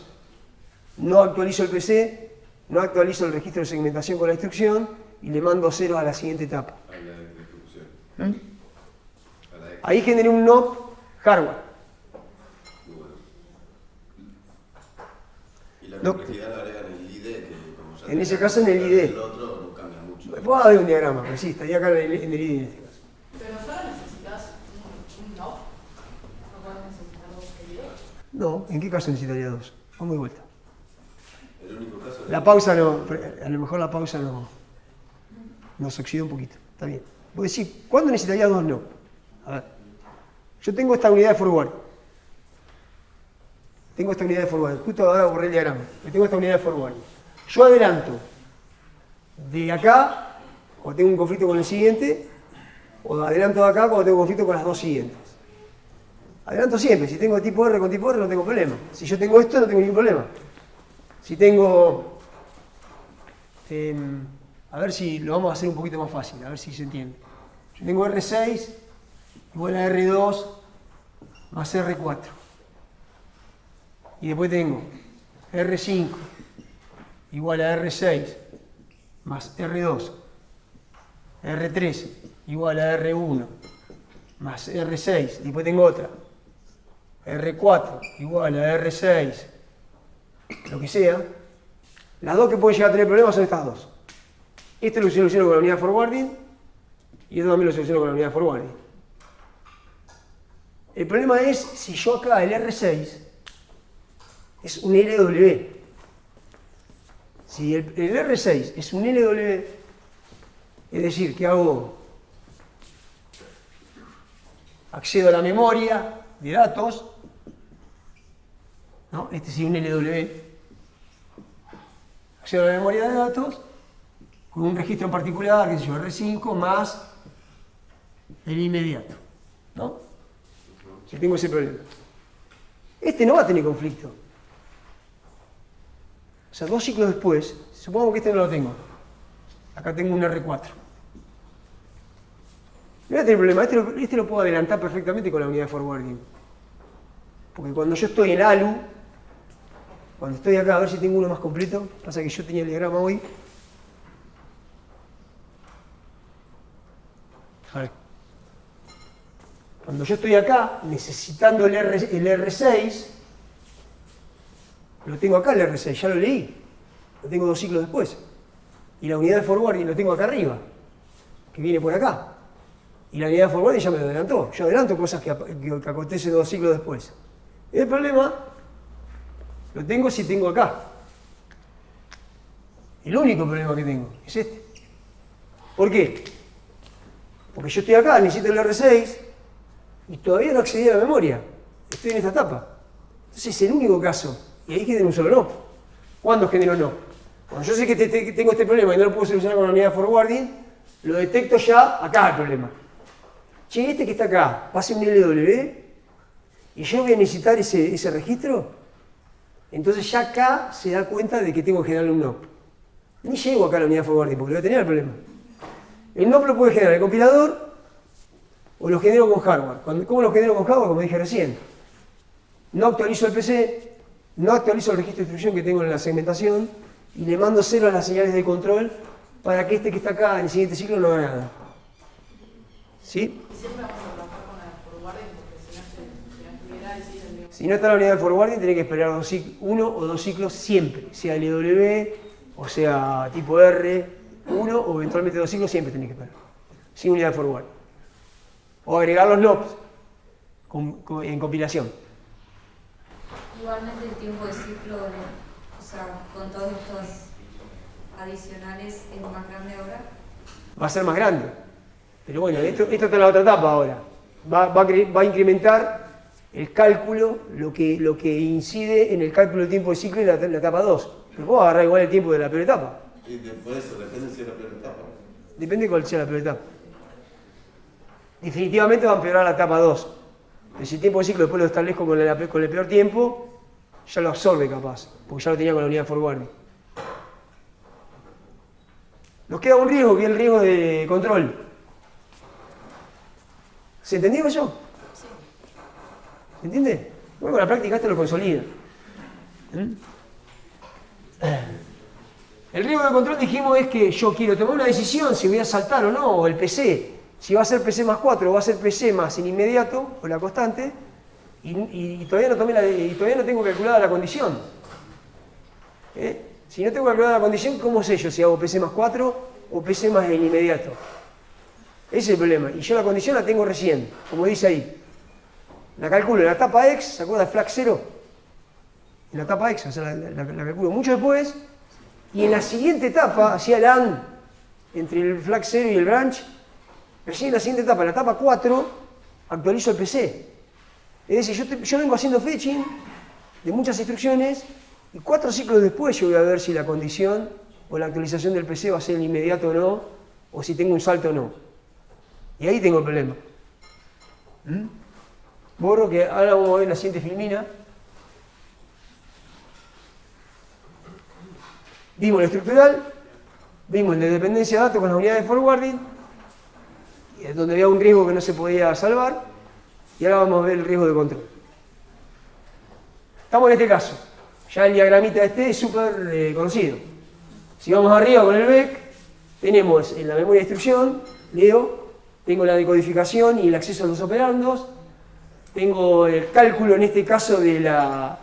No actualizo el PC, no actualizo el registro de segmentación con la instrucción y le mando 0 a la siguiente etapa. A la ejecución. A la Ahí generé un NOP hardware. Muy bueno. Y la No. complejidad la agrega en el IDE, que como ya En ese tenemos caso en el IDE. El otro no cambia mucho. Me puedo dar un diagrama, pero sí, estaría acá en el ID en este caso. Pero solo necesitas un no. No puedes necesitar dos seguidores. No, ¿en qué caso necesitaría 2? Vamos de vuelta. El único caso es La pausa no, a lo mejor la pausa no nos oxida un poquito. Está bien. Voy a decir, ¿cuándo necesitaría 2 no? A ver. Yo tengo esta unidad de forward. Tengo esta unidad de forward. Justo ahora borré el diagrama. Tengo esta unidad de forward. Yo adelanto de acá, cuando tengo un conflicto con el siguiente, o adelanto de acá cuando tengo conflicto con las dos siguientes. Adelanto siempre. Si tengo tipo R con tipo R no tengo problema. Si yo tengo esto no tengo ningún problema. Si tengo... a ver si lo vamos a hacer un poquito más fácil, a ver si se entiende. Yo tengo R6 igual a R2 más R4. Y después tengo R5 igual a R6 más R2. R3 igual a R1 más R6. Y después tengo otra. R4 igual a R6. Lo que sea. Las dos que pueden llegar a tener problemas son estas dos. Este lo soluciono con la unidad forwarding y esto también lo soluciono con la unidad forwarding. El problema es si yo acá el R6 es un LW. Si el R6 es un LW, es decir, que accedo a la memoria de datos, ¿no? Este sí es un LW. Accedo a la memoria de datos con un registro en particular, que es R5 más el inmediato, ¿no? Si tengo ese problema. Este no va a tener conflicto. O sea, 2 ciclos después, supongamos que este no lo tengo. Acá tengo un R4. No voy a tener problema. Este lo puedo adelantar perfectamente con la unidad de forwarding. Porque cuando yo estoy en ALU, cuando estoy acá, a ver si tengo uno más completo. Pasa que yo tenía el diagrama hoy. A ver. Cuando yo estoy acá, necesitando el R6, lo tengo acá el R6, ya lo leí. Lo tengo 2 ciclos después. Y la unidad de forwarding lo tengo acá arriba, que viene por acá. Y la unidad de forwarding ya me lo adelantó. Yo adelanto cosas que acontecen 2 ciclos después. El problema lo tengo si tengo acá. El único problema que tengo es este. ¿Por qué? Porque yo estoy acá, necesito el R6 y todavía no accedí a la memoria. Estoy en esta etapa. Entonces es el único caso. Y ahí genera un solo no. ¿Cuándo generó no? Cuando yo sé que tengo este problema y no lo puedo solucionar con la unidad de forwarding, lo detecto ya acá el problema. Che, este que está acá, pase un LW y yo voy a necesitar ese registro, entonces ya acá se da cuenta de que tengo que generarle un NOP. Ni llego acá a la unidad de forwarding porque voy a tener el problema. El NOP lo puede generar el compilador o lo genero con hardware. ¿Cómo lo genero con hardware? Como dije recién. No actualizo el PC, no actualizo el registro de instrucción que tengo en la segmentación y le mando 0 a las señales de control para que este que está acá en el siguiente ciclo no haga nada. ¿Sí? Y siempre vamos a trabajar con la forwarding porque si no estuviera ahí, sí tendríamos. Si no está la unidad de forwarding, tenés que esperar uno o dos ciclos siempre, sea LW o sea tipo R, uno o eventualmente dos ciclos siempre tenés que esperar, sin unidad de forwarding. O agregar los NOPs en compilación. Igualmente el tiempo de ciclo, o sea, con todos estos adicionales, es más grande ahora. Va a ser más grande. Pero bueno, esto está en la otra etapa ahora. Va a incrementar el cálculo, lo que incide en el cálculo del tiempo de ciclo en la etapa 2. Pero puedo agarrar igual el tiempo de la peor etapa. Y después eso depende si es la peor etapa. Depende de cuál sea la peor etapa. Definitivamente va a empeorar la etapa 2. Pero si el tiempo de ciclo después lo establezco con el peor tiempo, ya lo absorbe capaz, porque ya lo tenía con la unidad de forwarding. Nos queda un riesgo, que es el riesgo de control. ¿Se entendió eso? Sí. ¿Se entiende? Bueno, con la práctica esto lo consolida. El riesgo de control, dijimos, es que yo quiero tomar una decisión si voy a saltar o no, o el PC, si va a ser PC más 4 o va a ser PC más en inmediato, o la constante, y todavía no tengo calculada la condición. Si no tengo calculada la condición, ¿cómo sé yo si hago PC más 4 o PC más en inmediato? Ese es el problema. Y yo la condición la tengo recién, como dice ahí. La calculo en la etapa X, ¿se acuerda? Flag 0. En la etapa X, o sea, la calculo mucho después. Y en la siguiente etapa, hacía el AND entre el flag 0 y el branch. Recién en la siguiente etapa, en la etapa 4, actualizo el PC. Es decir, yo vengo haciendo fetching de muchas instrucciones y 4 ciclos después yo voy a ver si la condición o la actualización del PC va a ser en inmediato o no, o si tengo un salto o no. Y ahí tengo el problema. Borro que ahora vamos a ver la siguiente filmina. Vimos el estructural, vimos el de dependencia de datos con las unidades de forwarding, donde había un riesgo que no se podía salvar, y ahora vamos a ver el riesgo de control. Estamos en este caso. Ya el diagramita este es súper conocido. Si vamos arriba con el BEC, tenemos en la memoria de instrucción, leo, tengo la decodificación y el acceso a los operandos, tengo el cálculo en este caso de la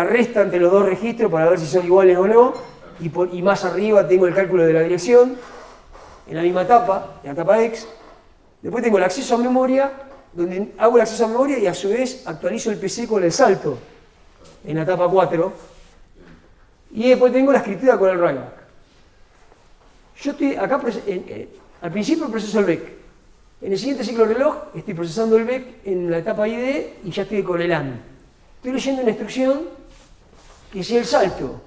resta entre los dos registros para ver si son iguales o no, y más arriba tengo el cálculo de la dirección, en la misma etapa, en la etapa X. Después tengo el acceso a memoria, donde hago el acceso a memoria y a su vez actualizo el PC con el salto, en la etapa 4. Y después tengo la escritura con el writeback. Yo estoy acá, al principio proceso el BEC. En el siguiente ciclo de reloj estoy procesando el BEC en la etapa ID y ya estoy con el AND. Estoy leyendo una instrucción que si el salto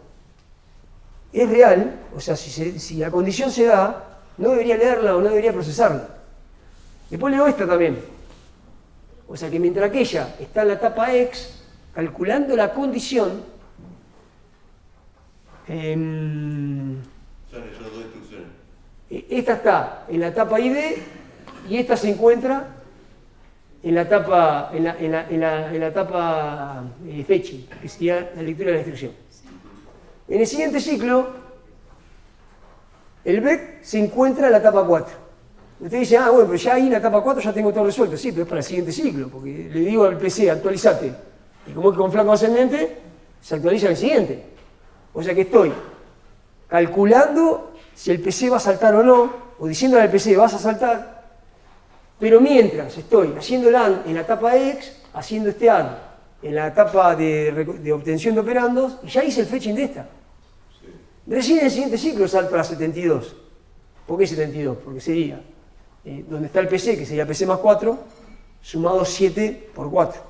es real, o sea, si la condición se da, no debería leerla o no debería procesarla. Después leo esta también. O sea que mientras aquella está en la etapa X, calculando la condición, Ya leyó 2 instrucciones. esta está en la etapa ID y esta se encuentra en la etapa, fetching, que sería la lectura de la instrucción. En el siguiente ciclo, el BEC se encuentra en la etapa 4. Usted dice, bueno, pero ya ahí en la etapa 4 ya tengo todo resuelto. Sí, pero es para el siguiente ciclo, porque le digo al PC, actualizate. Y como es con flanco ascendente, se actualiza en el siguiente. O sea que estoy calculando si el PC va a saltar o no, o diciéndole al PC, vas a saltar, pero mientras estoy haciendo el AND en la etapa X, haciendo este AND en la etapa de obtención de operandos, y ya hice el fetching de esta. Sí. Recién en el siguiente ciclo salto a la 72. ¿Por qué 72? Porque sería donde está el PC, que sería PC más 4, sumado 7 por 4.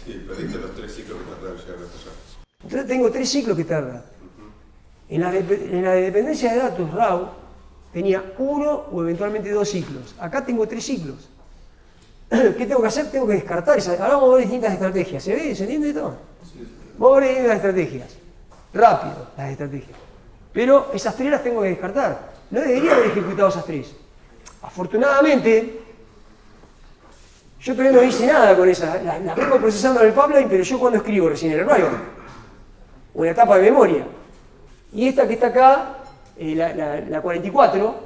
Sí, perdiste los 3 ciclos que tardaron en llegar hasta allá. Entonces tengo 3 ciclos que tardan. En la dependencia de datos RAW tenía 1 o eventualmente 2 ciclos. Acá tengo 3 ciclos. ¿Qué tengo que hacer? Tengo que descartar esas. Ahora vamos a ver distintas estrategias. ¿Se ve? ¿Se entiende todo? Vamos a ver distintas estrategias. Rápido, las estrategias. Pero esas 3 las tengo que descartar. No debería haber ejecutado esas 3. Afortunadamente, yo todavía no hice nada con esas. Las vengo procesando en el pipeline, pero yo cuando escribo recién en el arrival, o en la etapa de memoria. Y esta que está acá, la 44,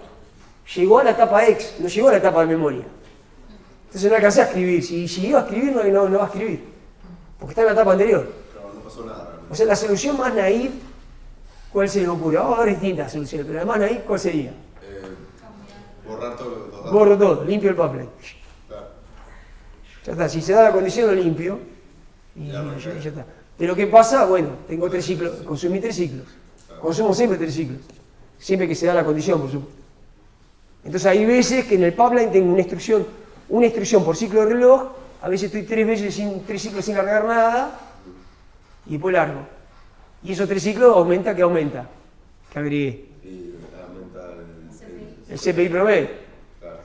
llegó a la etapa X, no llegó a la etapa de memoria. Entonces no alcancé a escribir. Si iba a escribir, no va a escribir. Porque está en la etapa anterior. No pasó nada. O sea, la solución más naive, ¿cuál se le ocurre? Vamos a ver distintas soluciones, pero la más naive, ¿cuál sería? Borrar todo lo que datos. Borro todo, limpio el pipeline. Claro. Ya está, si se da la condición lo limpio y ya está. Pero ¿qué pasa? Bueno, tengo 3 ciclos, consumí 3 ciclos. Consumo siempre 3 ciclos. Siempre que se da la condición, por supuesto. Entonces hay veces que en el pipeline tengo una instrucción por ciclo de reloj, a veces estoy 3 ciclos sin cargar nada y después largo. Y esos 3 ciclos aumenta, ¿qué aumenta? Que agregué. Y aumenta El CPI promedio. Claro.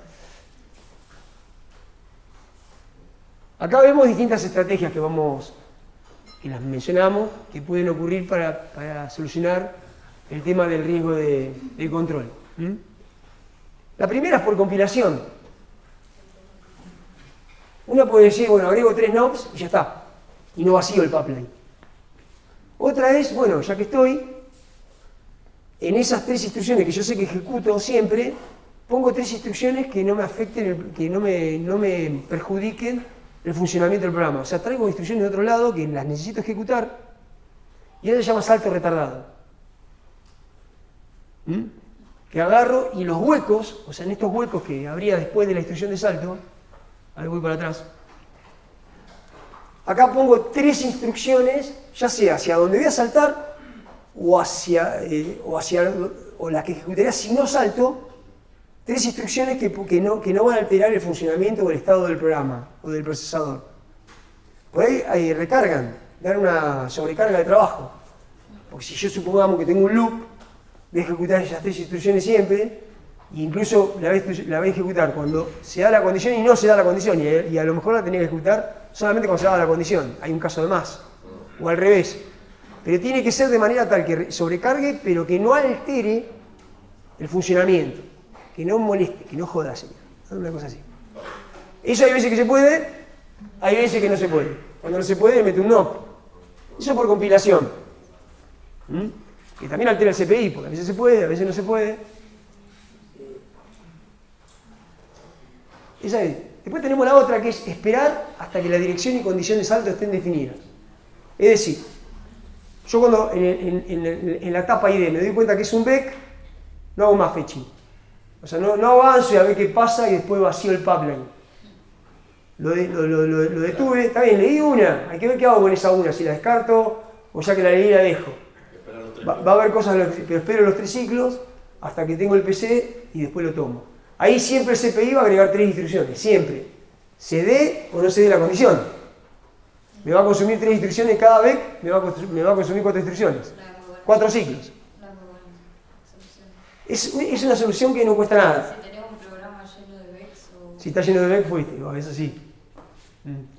Acá vemos distintas estrategias que las mencionamos, que pueden ocurrir para solucionar el tema del riesgo de control. La primera es por compilación. Uno puede decir, bueno, agrego 3 knobs y ya está, y no vacío el pipeline. Otra es, bueno, ya que estoy, en esas 3 instrucciones que yo sé que ejecuto siempre, pongo 3 instrucciones que no me afecten, que no me perjudiquen el funcionamiento del programa. O sea, traigo instrucciones de otro lado que las necesito ejecutar y eso se llama salto retardado. Que agarro y los huecos, o sea, en estos huecos que habría después de la instrucción de salto, ahí voy para atrás, acá pongo 3 instrucciones, ya sea hacia donde voy a saltar o la que ejecutaría si no salto, 3 instrucciones que no van a alterar el funcionamiento o el estado del programa o del procesador. Por ahí recargan, dan una sobrecarga de trabajo. Porque si yo supongamos que tengo un loop, voy a ejecutar esas 3 instrucciones siempre, e incluso la voy a ejecutar cuando se da la condición y no se da la condición, y a lo mejor la tenía que ejecutar solamente cuando se da la condición. Hay un caso de más, o al revés. Pero tiene que ser de manera tal que sobrecargue, pero que no altere el funcionamiento. Que no moleste, que no joda, señor. Una cosa así. Eso hay veces que se puede, hay veces que no se puede. Cuando no se puede, mete un no. Eso por compilación. Que también altera el CPI, porque a veces se puede, a veces no se puede. Esa es. Después tenemos la otra, que es esperar hasta que la dirección y condición de salto estén definidas. Es decir, yo cuando en la etapa ID me doy cuenta que es un BEC, no hago más fetching. O sea, no avanzo y a ver qué pasa y después vacío el pipeline. Lo detuve, está bien, leí una, hay que ver qué hago con esa una, si la descarto o ya que la leí la dejo. Va a haber cosas, pero espero los 3 ciclos hasta que tengo el PC y después lo tomo. Ahí siempre el CPI va a agregar 3 instrucciones, siempre. Se dé o no se dé la condición. Me va a consumir 3 instrucciones cada vez, me va a consumir 4 instrucciones. 4 ciclos. Es una solución que no cuesta nada. Si tenés un programa lleno de VEX o... Si está lleno de VEC, fuiste. Eso sí.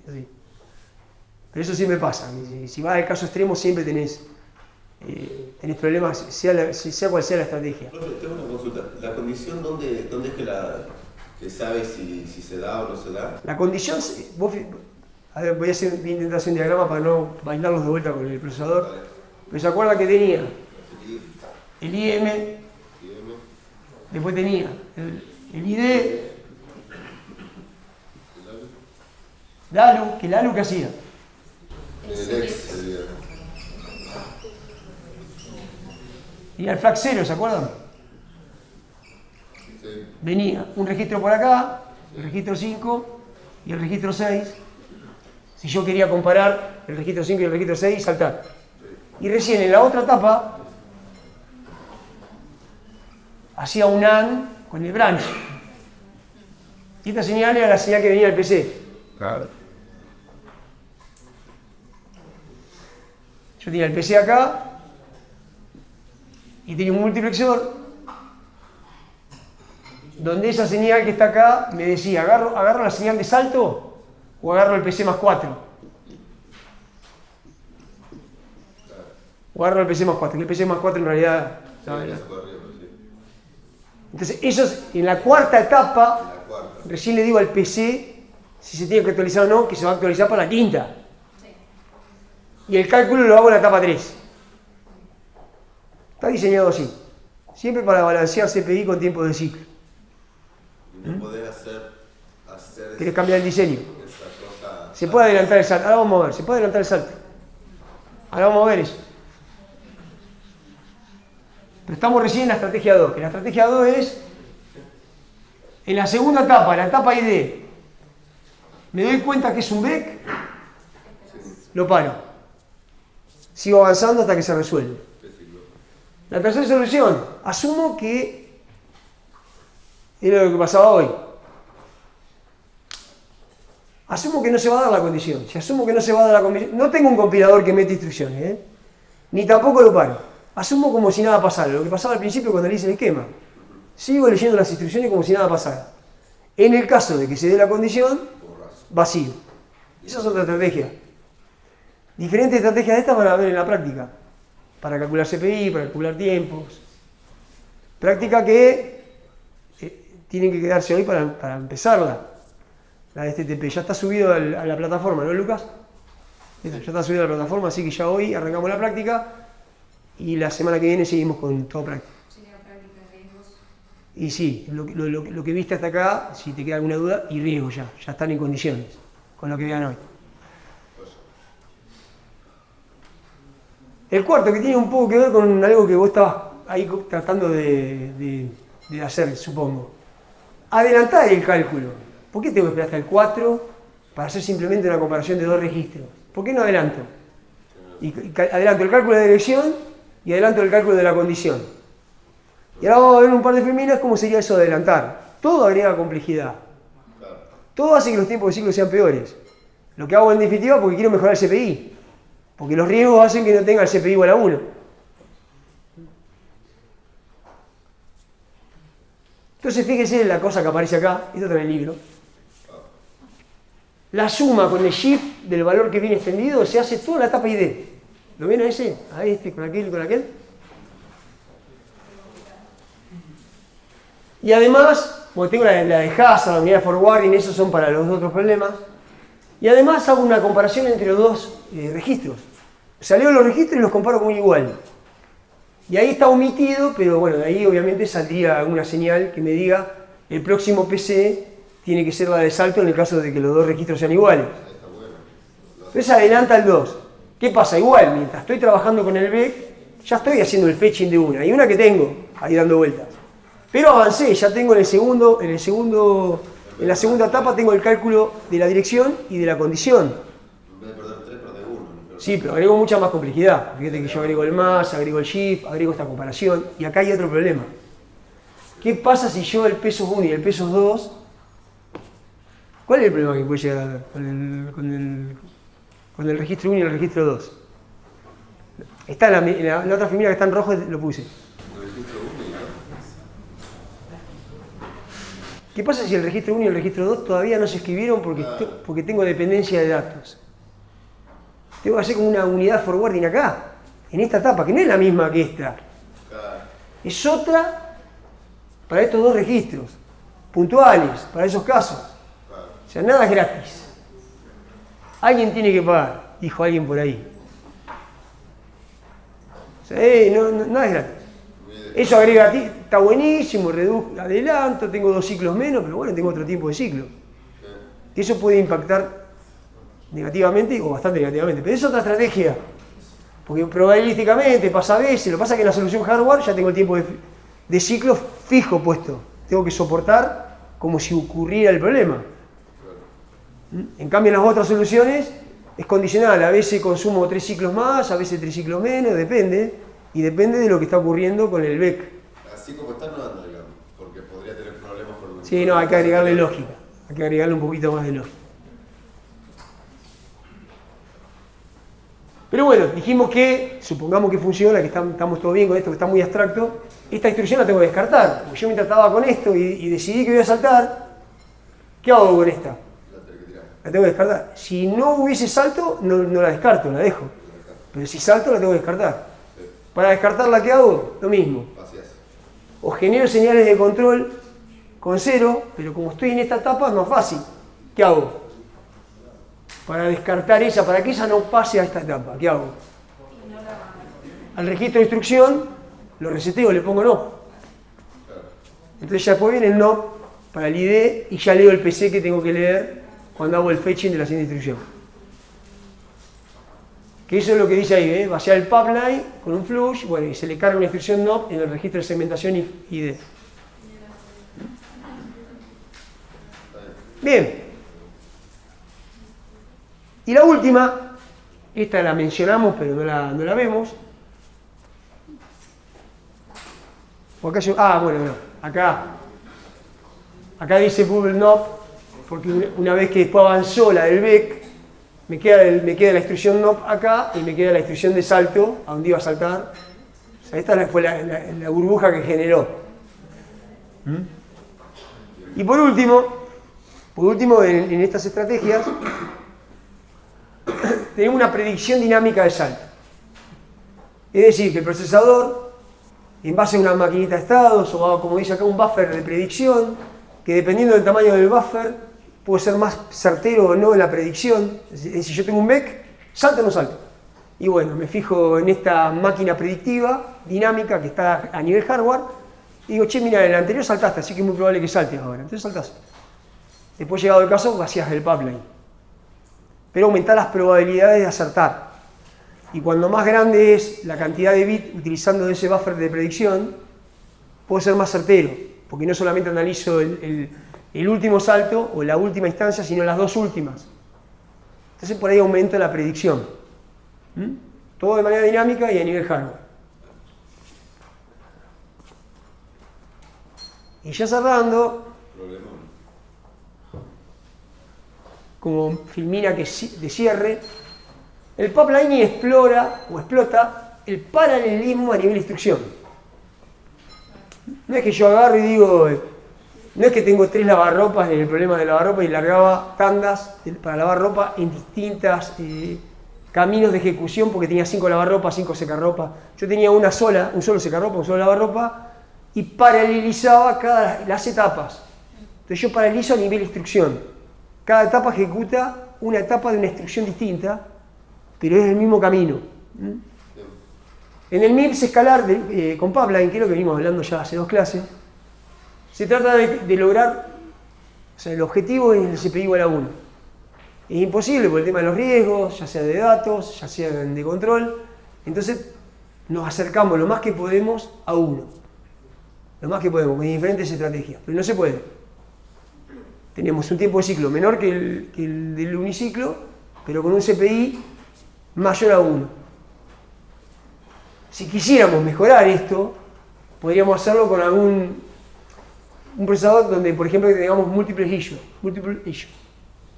Así. Pero eso siempre pasa. Si vas al caso extremo, siempre tenés problemas, sea cual sea la estrategia. Profe, tengo una consulta. ¿La condición dónde es que sabe si se da o no se da? La condición... A ver, voy a intentar hacer un diagrama para no bailarlos de vuelta con el procesador. Pero se acuerda que tenía el IM... Después tenía el ID, el ALU, ¿qué hacía? El ex sería. Y el flag 0, ¿se acuerdan? Sí. Venía un registro por acá, el registro 5 y el registro 6. Si yo quería comparar el registro 5 y el registro 6, saltar. Y recién en la otra etapa hacía un AND con el branch. Y esta señal era la señal que venía del PC. Claro. Yo tenía el PC acá y tenía un multiplexor donde esa señal que está acá me decía, ¿agarro la señal de salto o agarro el PC más 4? O agarro el PC más 4, que el PC más 4 en realidad... Entonces, ellos en la cuarta etapa, recién le digo al PC si se tiene que actualizar o no, que se va a actualizar para la quinta. Y el cálculo lo hago en la etapa 3. Está diseñado así. Siempre para balancear CPI con tiempo de ciclo. No podés hacer ¿Querés cambiar el diseño? esa cosa. Se puede adelantar el salto. Ahora vamos a ver. Se puede adelantar el salto. Ahora vamos a ver eso. Pero estamos recién en la estrategia 2. Que la estrategia 2 es en la segunda etapa, la etapa ID. Me doy cuenta que es un BEC, lo paro. Sigo avanzando hasta que se resuelve. La tercera solución, asumo que era lo que pasaba hoy. Asumo que no se va a dar la condición. Si asumo que no se va a dar la condición, no tengo un compilador que mete instrucciones, ni tampoco lo paro. Asumo como si nada pasara, lo que pasaba al principio cuando le hice el esquema. Sigo leyendo las instrucciones como si nada pasara. En el caso de que se dé la condición, vacío. Esa es otra estrategia. Diferentes estrategias de estas van a ver en la práctica. Para calcular CPI, para calcular tiempos. Práctica que tienen que quedarse hoy para empezarla. La de STTP. Ya está subido a la plataforma, ¿no, Lucas? Ya está subido a la plataforma, así que ya hoy arrancamos la práctica y la semana que viene seguimos con toda práctica. Sería práctica de riesgos. Y sí, lo que viste hasta acá, si te queda alguna duda, y riesgo ya están en condiciones con lo que vean hoy. El cuarto, que tiene un poco que ver con algo que vos estabas ahí tratando de hacer, supongo. Adelantar el cálculo. ¿Por qué tengo que esperar hasta el 4 para hacer simplemente una comparación de dos registros? ¿Por qué no adelanto? Y adelanto el cálculo de dirección y adelanto el cálculo de la condición. Y ahora vamos a ver un par de feminas cómo sería eso de adelantar. Todo agrega complejidad. Todo hace que los tiempos de ciclo sean peores. Lo que hago en definitiva porque quiero mejorar el CPI. Porque los riesgos hacen que no tenga el CPI igual a 1. Entonces fíjese en la cosa que aparece acá, esto está en el libro. La suma con el shift del valor que viene extendido se hace toda la etapa ID. ¿Lo ven a ese? A este, con aquel y con aquel. Y además, porque tengo la de Hazard, la unidad de forwarding, esos son para los otros problemas. Y además hago una comparación entre los dos registros. O sea, leo los registros y los comparo como igual. Y ahí está omitido, pero bueno, de ahí obviamente saldría alguna señal que me diga el próximo PC tiene que ser la de salto en el caso de que los dos registros sean iguales. Entonces adelanta el 2. ¿Qué pasa? Igual, mientras estoy trabajando con el BEC, ya estoy haciendo el fetching de una. Hay una que tengo ahí dando vueltas. Pero avancé, ya tengo en la segunda etapa tengo el cálculo de la dirección y de la condición. En vez de perder 3, perder 1. Sí, pero agrego mucha más complejidad. Fíjate que yo agrego el más, agrego el shift, agrego esta comparación. Y acá hay otro problema. ¿Qué pasa si yo el peso 1 y el peso 2? ¿Cuál es el problema que puede llegar a haber con el registro 1 y el registro 2? Está en la otra fila que está en rojo, lo puse. ¿Qué pasa si el registro 1 y el registro 2 todavía no se escribieron porque tengo dependencia de datos? Tengo que hacer como una unidad forwarding acá, en esta etapa, que no es la misma que esta. Es otra para estos dos registros, puntuales, para esos casos. O sea, nada es gratis. Alguien tiene que pagar, dijo alguien por ahí. O sea, nada es gratis. Eso agrega, está buenísimo, adelanto, tengo 2 ciclos menos, pero bueno, tengo otro tipo de ciclo. Eso puede impactar negativamente o bastante negativamente, pero es otra estrategia. Porque probabilísticamente pasa a veces, lo que pasa es que en la solución hardware ya tengo el tiempo de ciclo fijo puesto. Tengo que soportar como si ocurriera el problema. En cambio en las otras soluciones es condicional, a veces consumo 3 ciclos más, a veces 3 ciclos menos, depende. Y depende de lo que está ocurriendo con el BEC. Así como está no anda, digamos, porque podría tener problemas con el... Sí, no, hay que agregarle lógica. Hay que agregarle un poquito más de lógica. Pero bueno, dijimos que, supongamos que funciona, que estamos todo bien con esto, que está muy abstracto, esta instrucción la tengo que descartar. Porque yo me trataba con esto y decidí que voy a saltar, ¿qué hago con esta? La tengo que descartar. Si no hubiese salto, no la descarto, la dejo. Pero si salto, la tengo que descartar. Para descartarla, ¿qué hago? Lo mismo. O genero señales de control con 0, pero como estoy en esta etapa es más fácil. ¿Qué hago? Para descartar esa, para que esa no pase a esta etapa, ¿qué hago? Al registro de instrucción lo reseteo, le pongo no. Entonces ya después viene el no para el ID y ya leo el PC que tengo que leer cuando hago el fetching de la siguiente instrucción. Que eso es lo que dice ahí, vaciar el pipeline con un flush, bueno, y se le carga una instrucción no en el registro de segmentación ID. Bien. Y la última, esta la mencionamos pero no la vemos. O acá bueno, no. Acá dice bubble knob, porque una vez que después avanzó la del BEC, me queda la instrucción knob acá y me queda la instrucción de salto, a donde iba a saltar. O sea, esta fue la burbuja que generó. Y por último en estas estrategias, tenemos una predicción dinámica de salto. Es decir, que el procesador, en base a una maquinita de estados, o como dice acá, un buffer de predicción, que dependiendo del tamaño del buffer, puede ser más certero o no en la predicción. Es decir, si yo tengo un BEC, ¿salta o no salta? Y bueno, me fijo en esta máquina predictiva, dinámica, que está a nivel hardware, y digo, che, mira, en el anterior saltaste, así que es muy probable que saltes ahora. Entonces saltás. Después, llegado el caso, vacías el pipeline. Pero aumentar las probabilidades de acertar. Y cuando más grande es la cantidad de bits utilizando ese buffer de predicción, puedo ser más certero, porque no solamente analizo el último salto o la última instancia, sino las dos últimas. Entonces por ahí aumento la predicción. Todo de manera dinámica y a nivel hardware. Y ya cerrando, como filmina de cierre, el pipeline explota el paralelismo a nivel de instrucción. No es que yo agarro y digo, no es que tengo 3 lavarropas en el problema de lavarropa y largaba tandas para lavar ropa en distintos caminos de ejecución porque tenía 5 lavarropas, 5 secarropas. Yo tenía un solo secarropa, un solo lavarropa y paralelizaba las etapas. Entonces yo paralelizo a nivel de instrucción. Cada etapa ejecuta una etapa de una instrucción distinta, pero es el mismo camino. En el MIPS escalar con pipeline, que es lo que venimos hablando ya hace 2 clases, se trata de lograr, o sea, el objetivo es el CPU igual a 1. Es imposible por el tema de los riesgos, ya sea de datos, ya sea de control. Entonces nos acercamos lo más que podemos a 1. Lo más que podemos, con diferentes estrategias. Pero no se puede. Tenemos un tiempo de ciclo menor que el del uniciclo, pero con un CPI mayor a 1. Si quisiéramos mejorar esto, podríamos hacerlo con un procesador donde, por ejemplo, tengamos multiple issues.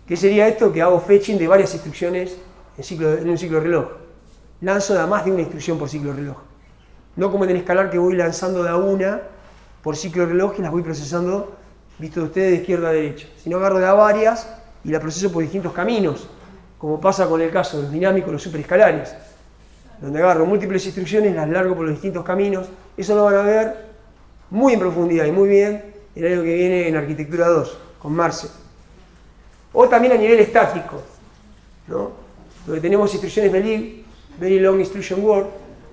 ¿Qué sería esto? Que hago fetching de varias instrucciones en un ciclo de reloj. Lanzo de a más de una instrucción por ciclo de reloj. No como en el escalar que voy lanzando de a una por ciclo de reloj y las voy procesando, visto de ustedes, de izquierda a derecha. Sino agarro de a varias y la proceso por distintos caminos, como pasa con el caso de los dinámicos, los superescalares, donde agarro múltiples instrucciones, las largo por los distintos caminos. Eso lo van a ver muy en profundidad y muy bien el año que viene en Arquitectura 2, con Marce. O también a nivel estático, ¿no? Donde tenemos instrucciones Very Long Instruction Word,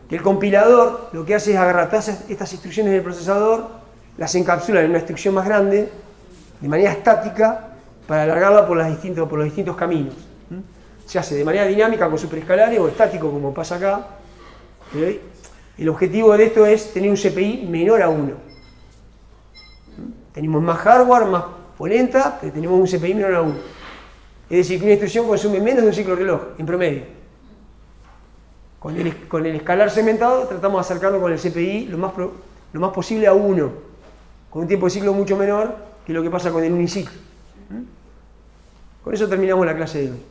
que el compilador lo que hace es agarrar todas estas instrucciones del procesador, las encapsula en una instrucción más grande, de manera estática, para alargarla por los distintos caminos. Se hace de manera dinámica con superescalares o estático como pasa acá. El objetivo de esto es tener un CPI menor a 1. Tenemos más hardware, más polenta, pero tenemos un CPI menor a 1. Es decir, que una instrucción consume menos de un ciclo de reloj, en promedio. Con el escalar segmentado tratamos de acercarlo con el CPI lo más posible a 1, con un tiempo de ciclo mucho menor que lo que pasa con el uniciclo. Con eso terminamos la clase de hoy.